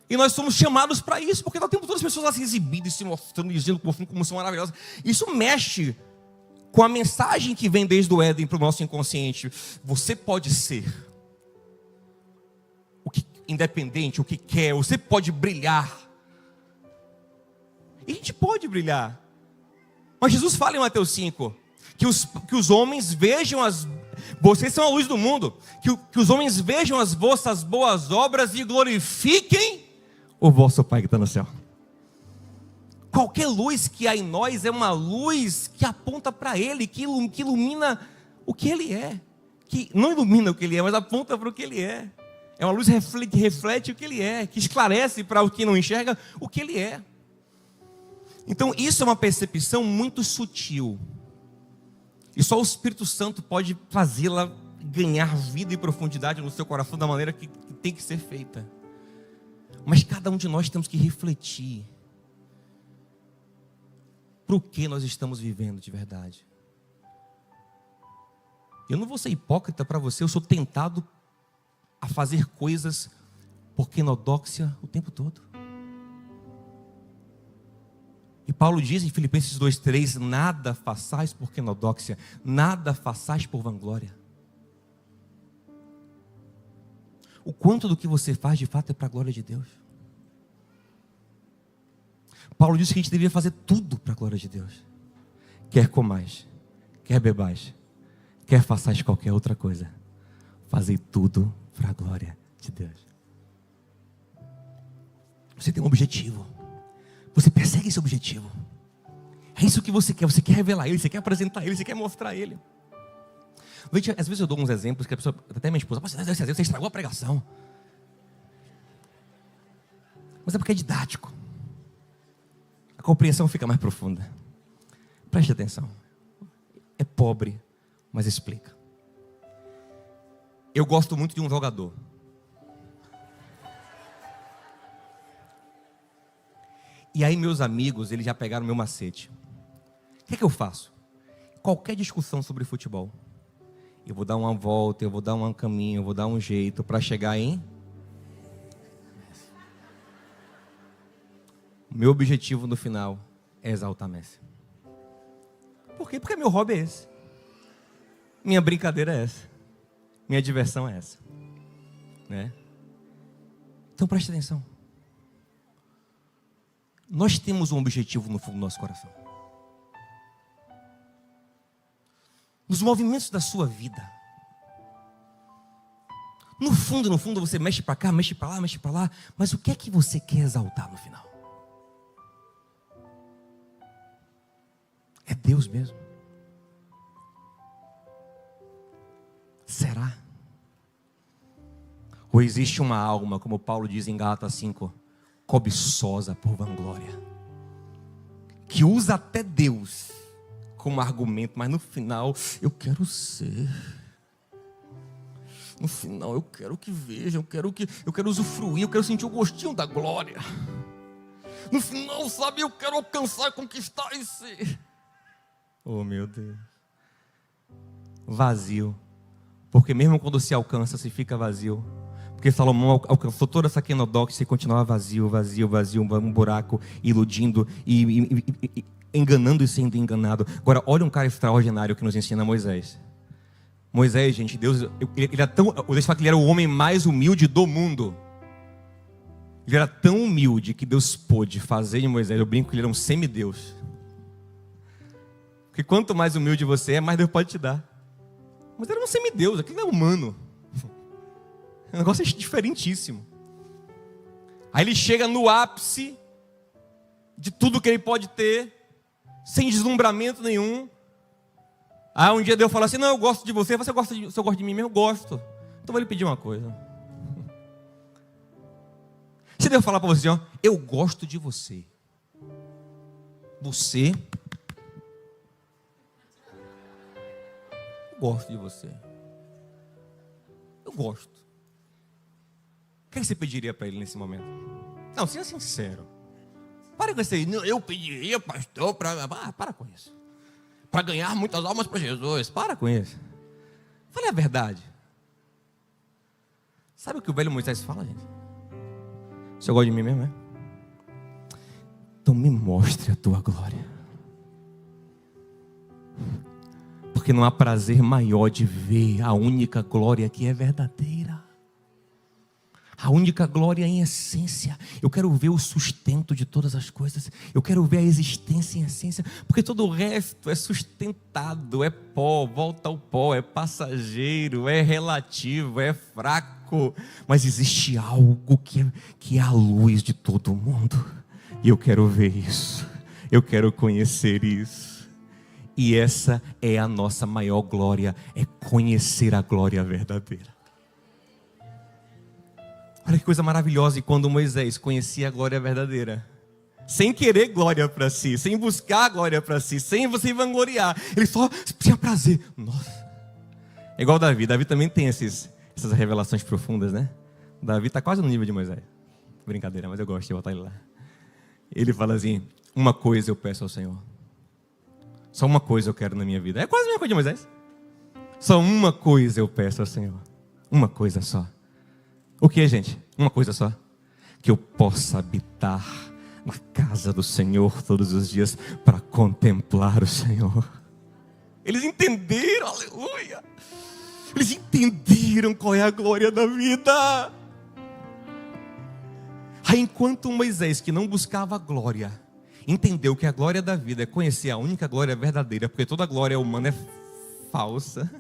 E nós somos chamados para isso, porque nós temos todas as pessoas lá se exibindo e se mostrando, dizendo como são maravilhosas. Isso mexe com a mensagem que vem desde o Éden para o nosso inconsciente. Você pode ser independente, o que quer, você pode brilhar. E a gente pode brilhar. Mas Jesus fala em Mateus 5, que os homens vejam vocês são a luz do mundo, que os homens vejam as vossas boas obras e glorifiquem o vosso Pai que está no céu. Qualquer luz que há em nós é uma luz que aponta para Ele, que ilumina o que Ele é. Que não ilumina o que Ele é, mas aponta para o que Ele é. É uma luz que reflete o que Ele é, que esclarece para o que não enxerga o que Ele é. Então isso é uma percepção muito sutil. E só o Espírito Santo pode fazê-la ganhar vida e profundidade no seu coração da maneira que tem que ser feita. Mas cada um de nós temos que refletir. para o que nós estamos vivendo de verdade. Eu não vou ser hipócrita para você, eu sou tentado a fazer coisas por quenodóxia o tempo todo. E Paulo diz em Filipenses 2:3, nada façais por quenodóxia, nada façais por vanglória. O quanto do que você faz de fato é para a glória de Deus. Paulo disse que a gente devia fazer tudo para a glória de Deus. Quer comais, quer bebais, quer façais qualquer outra coisa, fazei tudo para a glória de Deus. Você tem um objetivo. Você persegue esse objetivo. É isso que você quer revelar Ele, você quer apresentar Ele, você quer mostrar Ele. Às vezes eu dou uns exemplos que a pessoa, até minha esposa, você estragou a pregação. Mas é porque é didático. A compreensão fica mais profunda. Preste atenção. É pobre, mas explica. Eu gosto muito de um jogador. E aí meus amigos, eles já pegaram meu macete. O que é que eu faço? Qualquer discussão sobre futebol, eu vou dar uma volta, eu vou dar um caminho, eu vou dar um jeito para chegar em... Meu objetivo no final é exaltar Messi. Por quê? Porque meu hobby é esse. Minha brincadeira é essa. Minha diversão é essa. Né? Então preste atenção. Nós temos um objetivo no fundo do nosso coração. Nos movimentos da sua vida. No fundo você mexe para cá, mexe para lá. Mas o que é que você quer exaltar no final? É Deus mesmo? Será? Ou existe uma alma, como Paulo diz em Gálatas 5, cobiçosa por vanglória, que usa até Deus como argumento, mas no final eu quero ser. No final eu quero que vejam, eu quero usufruir, eu quero sentir o gostinho da glória. No final, sabe, eu quero alcançar, conquistar e ser. Oh meu Deus. Vazio. Porque mesmo quando se alcança, se fica vazio. Porque Salomão alcançou toda essa quenodóxia e continuava vazio, um buraco, iludindo e enganando e sendo enganado. Agora, olha um cara extraordinário que nos ensina Moisés. Moisés, gente, Deus fala que ele era o homem mais humilde do mundo. Ele era tão humilde que Deus pôde fazer de Moisés, eu brinco que ele era um semideus. Porque quanto mais humilde você é, mais Deus pode te dar. Mas era um semideus, aquilo é humano. O negócio é diferentíssimo. Aí ele chega no ápice de tudo que ele pode ter, sem deslumbramento nenhum. Aí um dia Deus fala assim, não, eu gosto de você. Você gosta de mim mesmo? Eu gosto. Então vou lhe pedir uma coisa. Se Deus falar para você, ó, eu gosto de você. Você... Eu gosto de você. Eu gosto. O que você pediria para ele nesse momento? Não, seja sincero. Para com isso aí. Eu pediria, pastor, para com isso. Para ganhar muitas almas para Jesus. Para com isso. Fale a verdade. Sabe o que o velho Moisés fala, gente? O senhor gosta de mim mesmo, é? Então me mostre a tua glória. Porque não há prazer maior de ver a única glória que é verdadeira. A única glória em essência. Eu quero ver o sustento de todas as coisas. Eu quero ver a existência em essência. Porque todo o resto é sustentado, é pó, volta ao pó, é passageiro, é relativo, é fraco. Mas existe algo que é a luz de todo mundo. E eu quero ver isso. Eu quero conhecer isso. E essa é a nossa maior glória. É conhecer a glória verdadeira. Olha que coisa maravilhosa. E quando Moisés conhecia a glória verdadeira, sem querer glória para si, sem buscar glória para si, sem você vangloriar, ele só tinha prazer. Nossa, é igual Davi. Davi também tem essas revelações profundas, né? Davi está quase no nível de Moisés. Brincadeira, mas eu gosto de botar ele lá. Ele fala assim, uma coisa eu peço ao Senhor, Só uma coisa eu quero na minha vida. É quase a mesma coisa de Moisés. Só uma coisa eu peço ao Senhor. Uma coisa só. O que, gente? Uma coisa só. Que eu possa habitar na casa do Senhor todos os dias para contemplar o Senhor. Eles entenderam, aleluia. Eles entenderam qual é a glória da vida. Aí enquanto Moisés, que não buscava a glória, entendeu que a glória da vida é conhecer a única glória verdadeira, porque toda glória humana é falsa.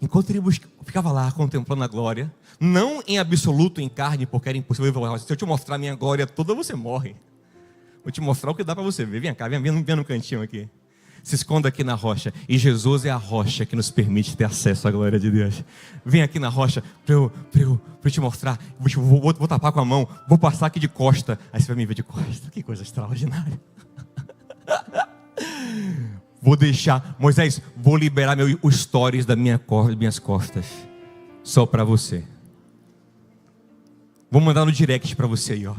Enquanto ele ficava lá contemplando a glória, não em absoluto em carne, porque era impossível. Ele falou: se eu te mostrar a minha glória toda, você morre. Vou te mostrar o que dá para você ver. Vem cá, vem no cantinho aqui. Se esconda aqui na rocha. E Jesus é a rocha que nos permite ter acesso à glória de Deus. Vem aqui na rocha para eu te mostrar. Vou tapar com a mão. Vou passar aqui de costa. Aí você vai me ver de costa. Que coisa extraordinária. Vou deixar, Moisés, vou liberar os stories das minhas costas. Só para você. Vou mandar no direct para você aí, ó.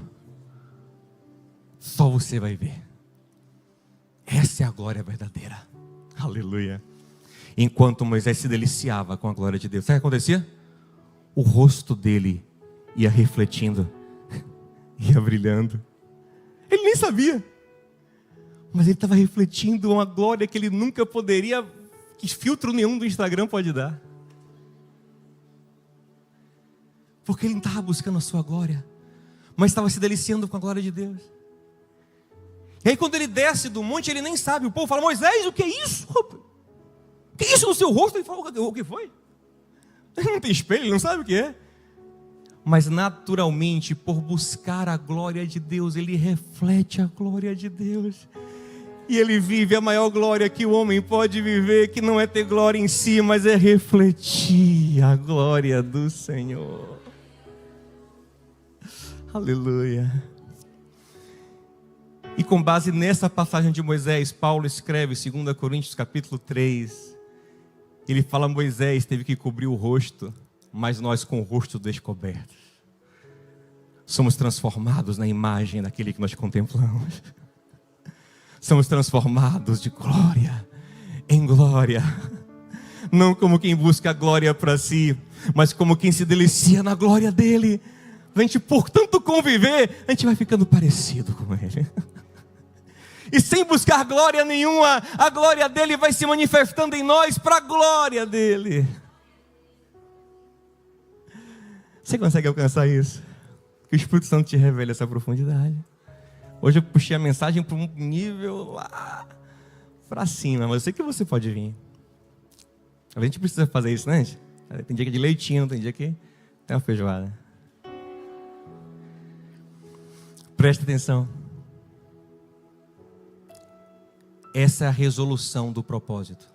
Só você vai ver. Essa é a glória verdadeira. Aleluia. Enquanto Moisés se deliciava com a glória de Deus, sabe o que acontecia? O rosto dele ia refletindo, ia brilhando. Ele nem sabia. Mas ele estava refletindo uma glória que ele nunca poderia, que filtro nenhum do Instagram pode dar. Porque ele não estava buscando a sua glória, mas estava se deliciando com a glória de Deus. E aí quando ele desce do monte, ele nem sabe. O povo fala: Moisés, o que é isso? O que é isso no seu rosto? Ele fala: o que foi? Ele não tem espelho, ele não sabe o que é. Mas naturalmente, por buscar a glória de Deus, ele reflete a glória de Deus. E ele vive a maior glória que o homem pode viver, que não é ter glória em si, mas é refletir a glória do Senhor. Aleluia. E com base nessa passagem de Moisés, Paulo escreve 2 Coríntios capítulo 3. Ele fala: Moisés teve que cobrir o rosto, mas nós com o rosto descoberto somos transformados na imagem daquele que nós contemplamos. Somos transformados de glória em glória. Não como quem busca a glória para si, mas como quem se delicia na glória dele. A gente, por tanto conviver, a gente vai ficando parecido com ele. E sem buscar glória nenhuma, a glória dele vai se manifestando em nós para a glória dele. Você consegue alcançar isso? Que o Espírito Santo te revele essa profundidade. Hoje eu puxei a mensagem para um nível lá para cima, mas eu sei que você pode vir. A gente precisa fazer isso, né, gente? Tem dia que é de leitinho, tem dia que tem uma feijoada. Presta atenção. Essa é a resolução do propósito.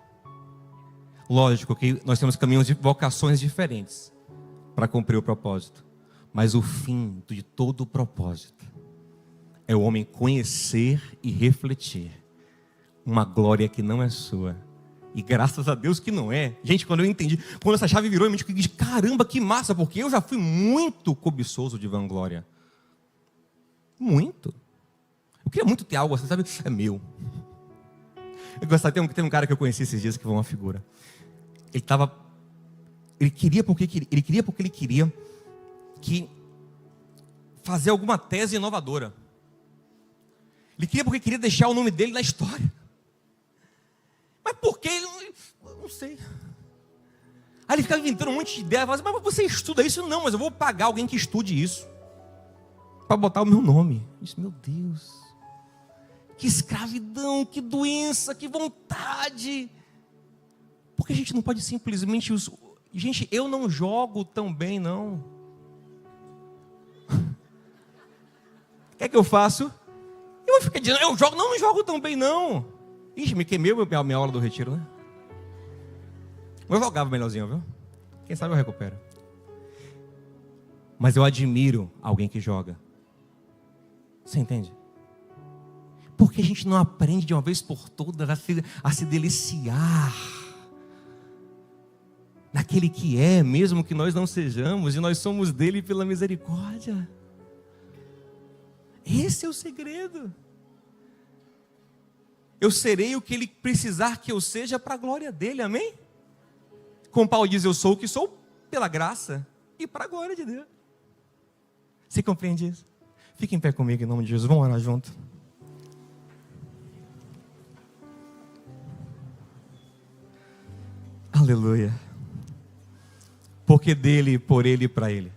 Lógico que nós temos caminhos de vocações diferentes para cumprir o propósito. Mas o fim de todo o propósito é o homem conhecer e refletir uma glória que não é sua. E graças a Deus que não é. Gente, quando eu entendi, quando essa chave virou em mim, eu disse: caramba, que massa, porque eu já fui muito cobiçoso de vanglória. Muito. Eu queria muito ter algo assim, sabe? É meu. Eu gostava, tem um cara que eu conheci esses dias que foi uma figura. Ele queria porque ele queria que fazer alguma tese inovadora. Ele queria porque queria deixar o nome dele na história. Mas por que? Eu não sei. Aí ele ficava inventando um monte de ideia. Falava: mas você estuda isso? Não, mas eu vou pagar alguém que estude isso para botar o meu nome. Eu disse: meu Deus, que escravidão, que doença, que vontade. Porque a gente não pode simplesmente... Gente, eu não jogo tão bem, não. O que é que eu faço? Eu vou ficar dizendo: eu jogo, não jogo tão bem, não. Ixi, me queimei a minha hora do retiro, né? Eu jogava melhorzinho, viu? Quem sabe eu recupero. Mas eu admiro alguém que joga. Você entende? Porque a gente não aprende de uma vez por todas a se deliciar naquele que é, mesmo que nós não sejamos, e nós somos dele pela misericórdia. Esse é o segredo. eu serei o que Ele precisar que eu seja para a glória dEle, amém? Como Paulo diz, eu sou o que sou pela graça e para a glória de Deus. Você compreende isso? Fique em pé comigo em nome de Jesus, vamos orar junto. Aleluia. Porque dele, por ele e para ele.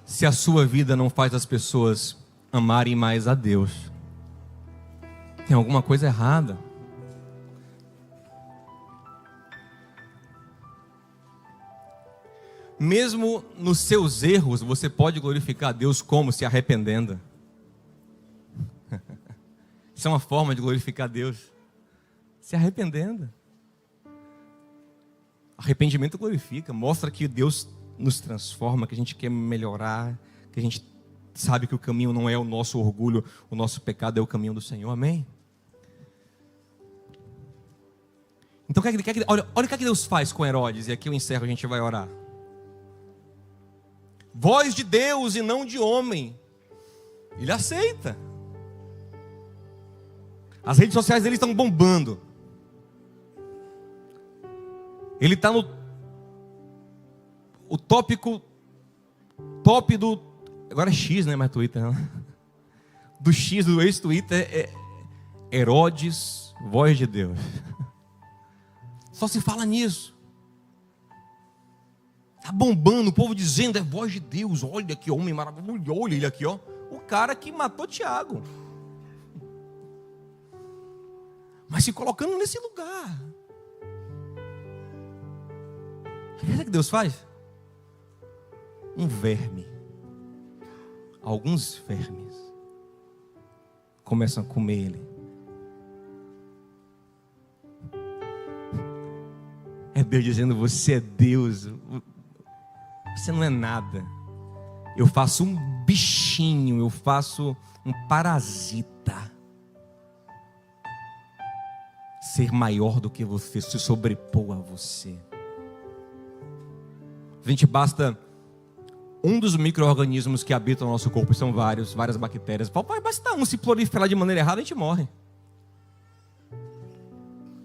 Se a sua vida não faz as pessoas amarem mais a Deus, tem alguma coisa errada. Mesmo nos seus erros, você pode glorificar a Deus como? Se arrependendo. Isso é uma forma de glorificar a Deus. Se arrependendo. Arrependimento glorifica, mostra que Deus nos transforma, que a gente quer melhorar, que a gente sabe que o caminho não é o nosso orgulho, o nosso pecado é o caminho do Senhor, amém? Então olha o que Deus faz com Herodes, e aqui eu encerro, a gente vai orar. Voz de Deus e não de homem. Ele aceita. As redes sociais dele estão bombando. Ele está no o tópico top do, agora é X, né, mas Twitter não. Do X, do ex-Twitter é Herodes, voz de Deus. Só se fala nisso. Está bombando, o povo dizendo, é voz de Deus, olha que homem maravilhoso, olha ele aqui, ó. O cara que matou Tiago. Mas se colocando nesse lugar. O que Deus faz? Um verme. Alguns vermes começam a comer ele. É Deus dizendo, você é Deus. Você não é nada. Eu faço um bichinho, eu faço um parasita ser maior do que você, se sobrepor a você. A gente basta um dos micro-organismos que habitam o nosso corpo, são várias bactérias. Basta um se proliferar de maneira errada, a gente morre.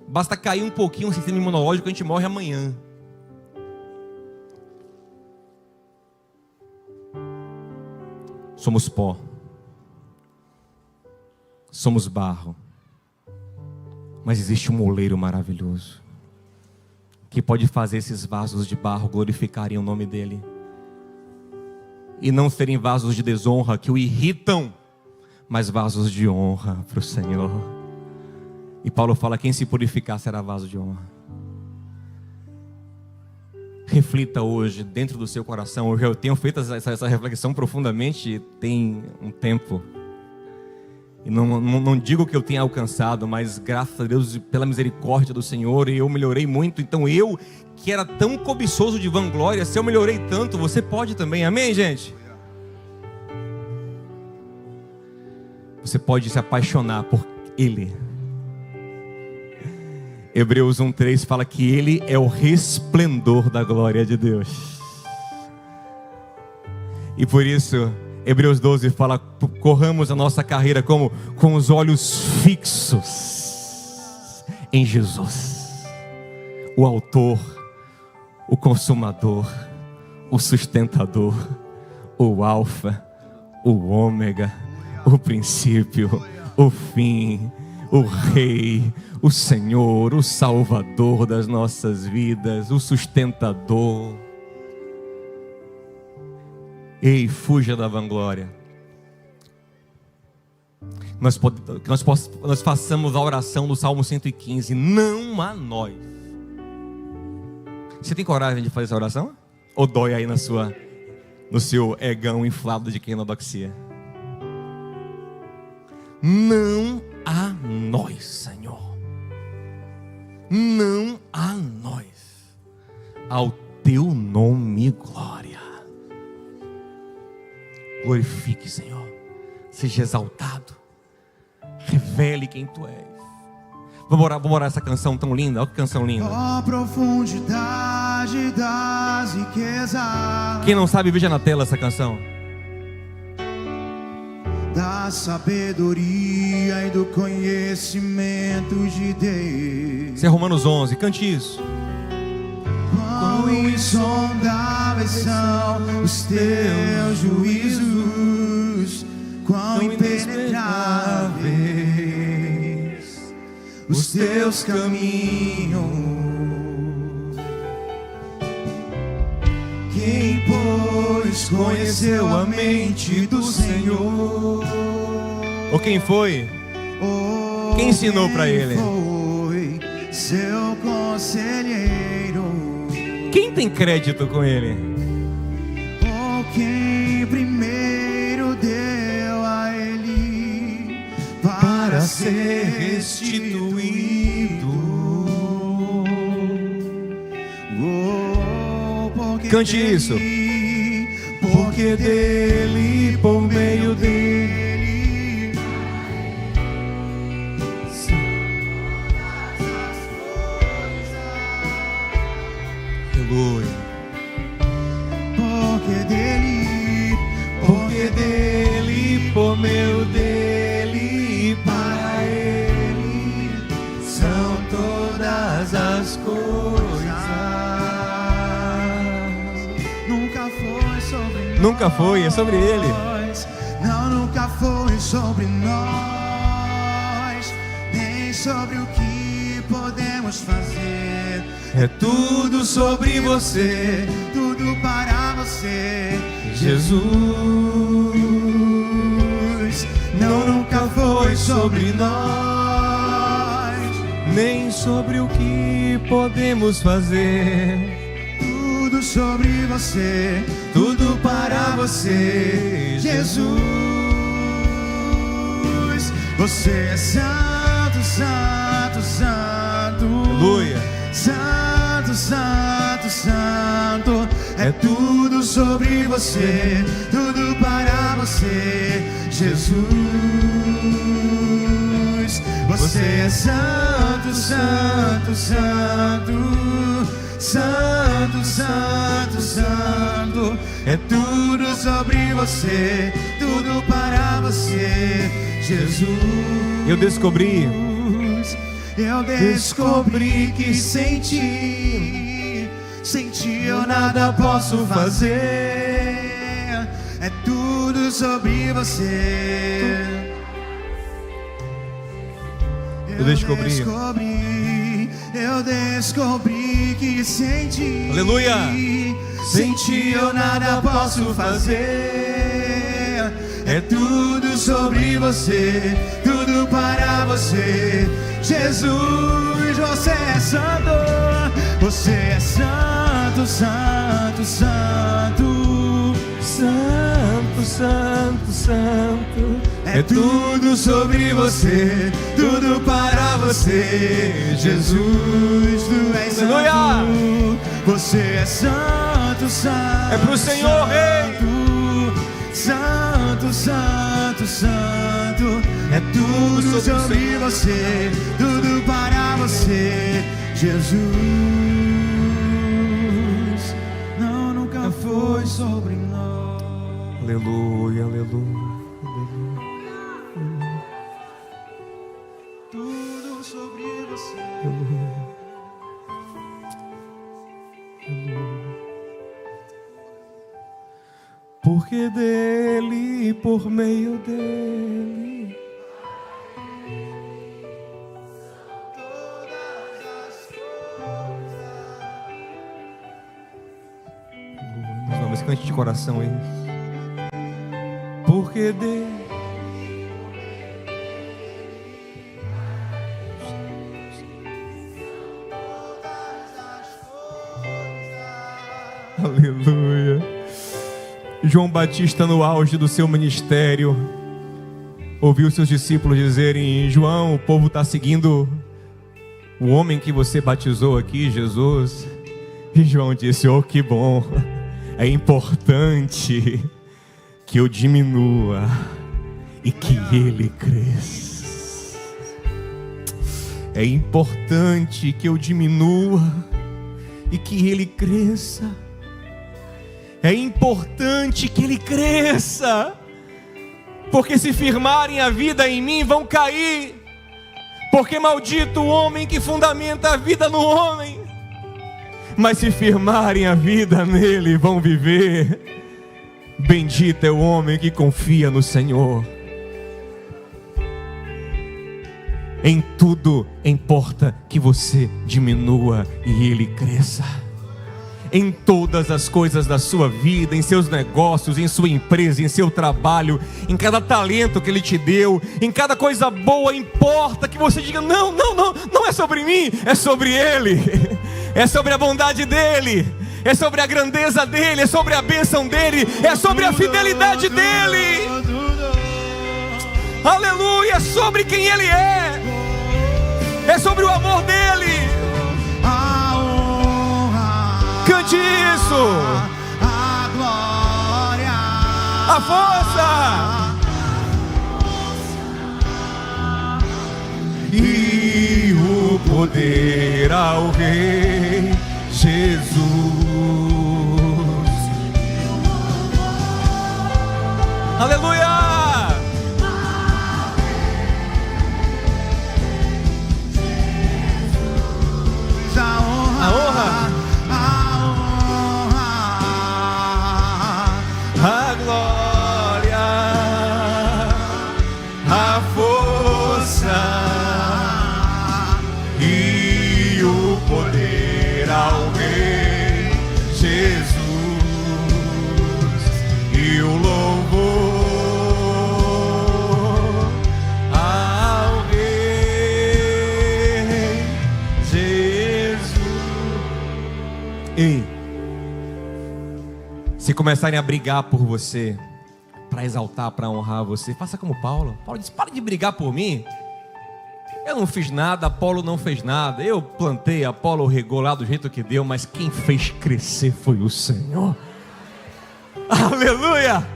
Basta cair um pouquinho o sistema imunológico, a gente morre amanhã. Somos pó. Somos barro. Mas existe um moleiro maravilhoso que pode fazer esses vasos de barro glorificarem o nome dele e não serem vasos de desonra que o irritam, mas vasos de honra para o Senhor. E Paulo fala, quem se purificar será vaso de honra. Reflita hoje dentro do seu coração. Eu tenho feito essa reflexão profundamente tem um tempo. E não digo que eu tenha alcançado, mas graças a Deus, pela misericórdia do Senhor, eu melhorei muito. Então eu, que era tão cobiçoso de vanglória, se eu melhorei tanto, você pode também, amém, gente? Você pode se apaixonar por Ele. Hebreus 1:3 fala que Ele é o resplendor da glória de Deus. E por isso Hebreus 12 fala, corramos a nossa carreira como? Com os olhos fixos em Jesus, o autor, o consumador, o sustentador, o alfa, o ômega, o princípio, o fim, o rei, o Senhor, o salvador das nossas vidas, o sustentador. Ei, fuja da vanglória. Nós façamos a oração do Salmo 115. Não a nós. Você tem coragem de fazer essa oração? Ou dói aí no seu egão inflado de quenodoxia? Não a nós, Senhor. Não a nós. Ao teu nome, glória. Glorifique, Senhor. Seja exaltado. Revele quem Tu és. Vamos orar essa canção tão linda. Olha que canção linda. Ó profundidade das riquezas. Quem não sabe, veja na tela essa canção. da sabedoria e do conhecimento de Deus. Isso é Romanos 11, cante isso. Quão insondáveis são os teus juízos, quão impenetráveis os teus caminhos. Quem, pois, conheceu a mente do Senhor? Ou quem foi? Quem ensinou para ele? Foi seu conselheiro. Quem tem crédito com ele? Ou quem primeiro deu a ele para ser restituído? Cante isso. Porque dele, por meio dele, são todas as coisas. Aleluia. Porque dele, por meio dele e para ele são todas as coisas. Nunca foi, é sobre ele. Não, nunca foi sobre nós, nem sobre o que podemos fazer. É tudo sobre você, tudo para você, Jesus. Não, nunca foi sobre nós, nem sobre o que podemos fazer. Tudo sobre você, tudo para você, Jesus. Você é santo, santo, santo. Aleluia. Santo, santo, santo. É tudo sobre você, tudo para você, Jesus. Você é santo, santo, santo. Santo, santo, santo. É tudo sobre você, tudo para você, Jesus. Eu descobri que sem ti eu nada posso fazer. É tudo sobre você. Eu descobri que sem ti, aleluia, sem ti eu nada posso fazer. É tudo sobre você, tudo para você, Jesus. Você é santo, você é santo, santo, santo, santo, santo, santo. É tudo sobre você, tudo para você, Jesus. Tu és santo, você é santo, santo. É pro Senhor, Rei. Santo, santo, santo. É tudo sobre você, tudo para você, Jesus. Não, nunca foi sobre nós. Aleluia, aleluia. Tudo sobre você. Porque dele e por meio dele Todas as coisas. mais uma vez, cante de coração aí. Porque dele aleluia. João Batista, no auge do seu ministério, ouviu seus discípulos dizerem: João, o povo está seguindo o homem que você batizou aqui, Jesus. E João disse: oh, que bom, é importante que eu diminua e que ele cresça. É importante que eu diminua e que ele cresça. É importante que ele cresça, porque se firmarem a vida em mim, vão cair. Porque maldito o homem que fundamenta a vida no homem, mas se firmarem a vida nele, vão viver. Bendito é o homem que confia no Senhor. Em tudo importa que você diminua e ele cresça. Em todas as coisas da sua vida, em seus negócios, em sua empresa, em seu trabalho, em cada talento que ele te deu, em cada coisa boa, importa que você diga: não é sobre mim, é sobre ele, é sobre a bondade dele, é sobre a grandeza dele, é sobre a bênção dele, é sobre a fidelidade dele. Aleluia, é sobre quem ele é sobre o amor dele. Cante isso. A glória, a força e o poder ao Rei Jesus. Aleluia. A glória, a força e o poder ao Rei Jesus, e o louvor ao Rei Jesus. Ei, se começarem a brigar por você, para exaltar, para honrar você, faça como Paulo. Paulo disse: para de brigar por mim. Eu não fiz nada, Apolo não fez nada. Eu plantei, Apolo regou lá do jeito que deu, mas quem fez crescer foi o Senhor. Aleluia!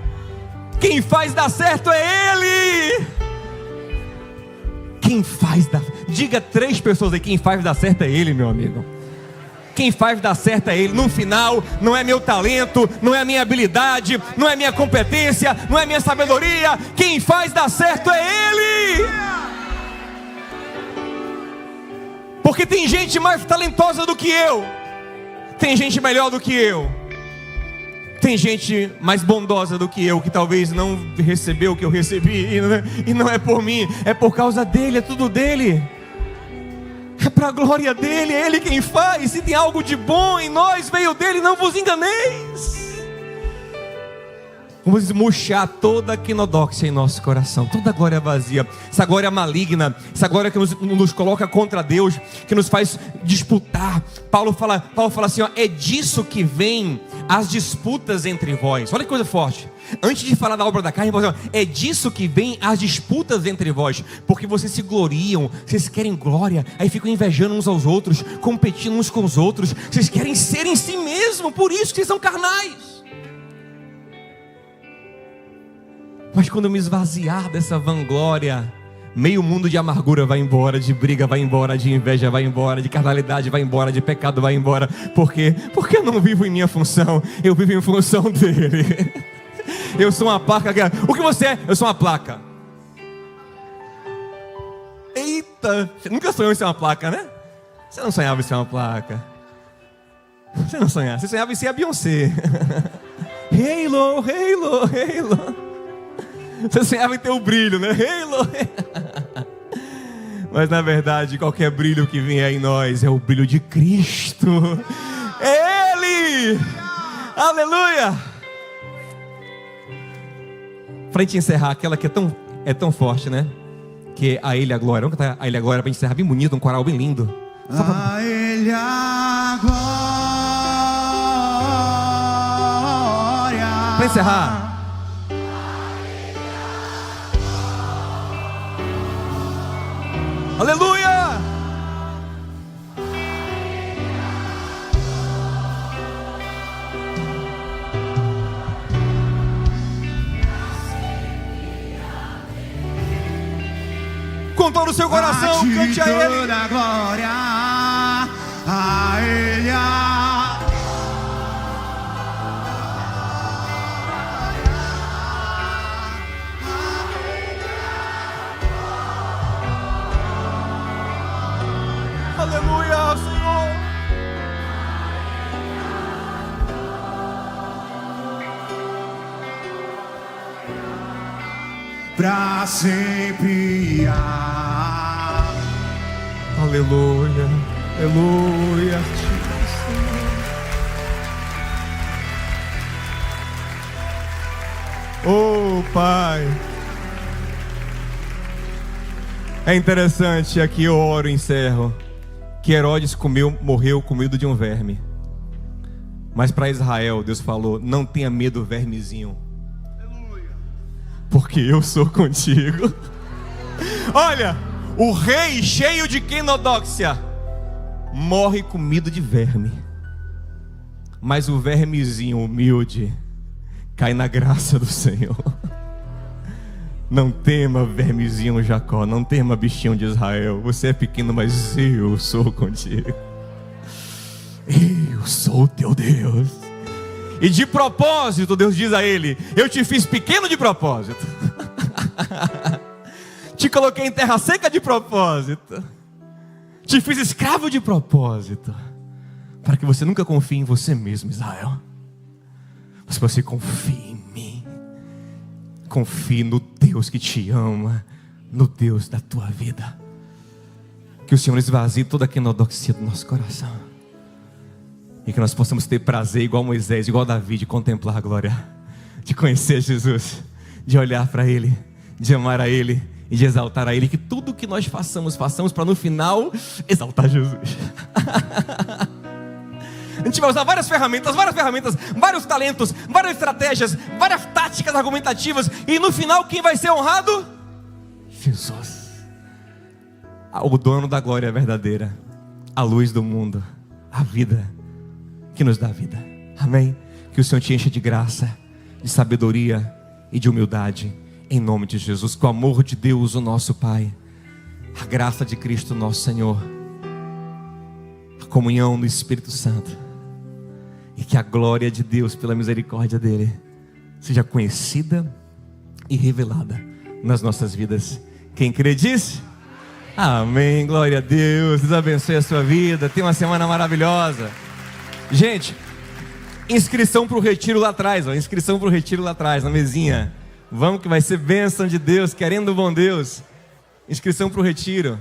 Quem faz dar certo é Ele. Quem faz dar... Diga 3 pessoas aí: quem faz dar certo é Ele, meu amigo. Quem faz dar certo é Ele. No final, não é meu talento, não é minha habilidade, não é minha competência, não é minha sabedoria. Quem faz dar certo é Ele. Porque tem gente mais talentosa do que eu, tem gente melhor do que eu, tem gente mais bondosa do que eu, que talvez não recebeu o que eu recebi, e não é por mim, é por causa dele, é tudo dele. É para a glória dele, é Ele quem faz. Se tem algo de bom em nós, veio dele, não vos enganeis. Vamos murchar toda a quinodóxia em nosso coração, toda a glória vazia, essa glória maligna, essa glória que nos coloca contra Deus, que nos faz disputar. Paulo fala assim, ó: é disso que vem as disputas entre vós. Olha que coisa forte. Antes de falar da obra da carne, é disso que vem as disputas entre vós, porque vocês se gloriam, vocês querem glória, aí ficam invejando uns aos outros, competindo uns com os outros, vocês querem ser em si mesmo, por isso que vocês são carnais. Mas quando eu me esvaziar dessa vanglória, meio mundo de amargura vai embora, de briga vai embora, de inveja vai embora, de carnalidade vai embora, de pecado vai embora. Por quê? Porque eu não vivo em minha função, eu vivo em função dele. Eu sou uma placa. O que você é? Eu sou uma placa. Eita, você nunca sonhou em ser uma placa, né? Você não sonhava em ser uma placa. Você não sonhava, você sonhava em ser a Beyoncé. Halo, Halo, Halo. Você sonhava em ter o brilho, né? Halo. Mas na verdade, qualquer brilho que vier em nós é o brilho de Cristo. É Ele. Aleluia. Para a gente encerrar, aquela que é tão forte, né? Que é a Ele a glória. Vamos cantar a Ele a glória para a gente encerrar bem bonito, um coral bem lindo. A Ele a glória. Para encerrar. Aleluia! Com todo o seu coração, cante a Ele. Toda a glória, a Ele a... Aleluia, Senhor. Pra sempre há. Aleluia, aleluia. Oh, Pai. É interessante, aqui eu oro e encerro, que Herodes morreu com medo de um verme. Mas para Israel, Deus falou: não tenha medo, vermezinho, porque eu sou contigo. Olha, o rei cheio de quinodóxia morre com medo de verme, mas o vermezinho humilde cai na graça do Senhor. Não tema, vermezinho Jacó, não tema, bichinho de Israel. Você é pequeno, mas eu sou contigo. Eu sou o teu Deus. E de propósito, Deus diz a ele: eu te fiz pequeno de propósito. Te coloquei em terra seca de propósito. Te fiz escravo de propósito, para que você nunca confie em você mesmo, Israel. Mas você confie em mim. Confie no Deus que te ama, no Deus da tua vida. Que o Senhor esvazie toda a quinodoxia do nosso coração, e que nós possamos ter prazer igual Moisés, igual Davi, de contemplar a glória, de conhecer Jesus, de olhar para Ele, de amar a Ele e de exaltar a Ele. Que tudo que nós façamos para no final exaltar Jesus. A gente vai usar várias ferramentas, vários talentos, várias estratégias, várias táticas argumentativas, e no final quem vai ser honrado? Jesus, o dono da glória verdadeira, a luz do mundo, a vida que nos dá vida. Amém? Que o Senhor te encha de graça, de sabedoria e de humildade, em nome de Jesus. Com o amor de Deus, o nosso Pai, a graça de Cristo nosso Senhor, a comunhão do Espírito Santo, e que a glória de Deus, pela misericórdia dEle, seja conhecida e revelada nas nossas vidas. Quem crê diz amém. Glória a Deus. Deus abençoe a sua vida. Tenha uma semana maravilhosa. Gente, inscrição para o retiro lá atrás, inscrição para o retiro lá atrás, na mesinha. Vamos que vai ser bênção de Deus, querendo o bom Deus. Inscrição para o retiro.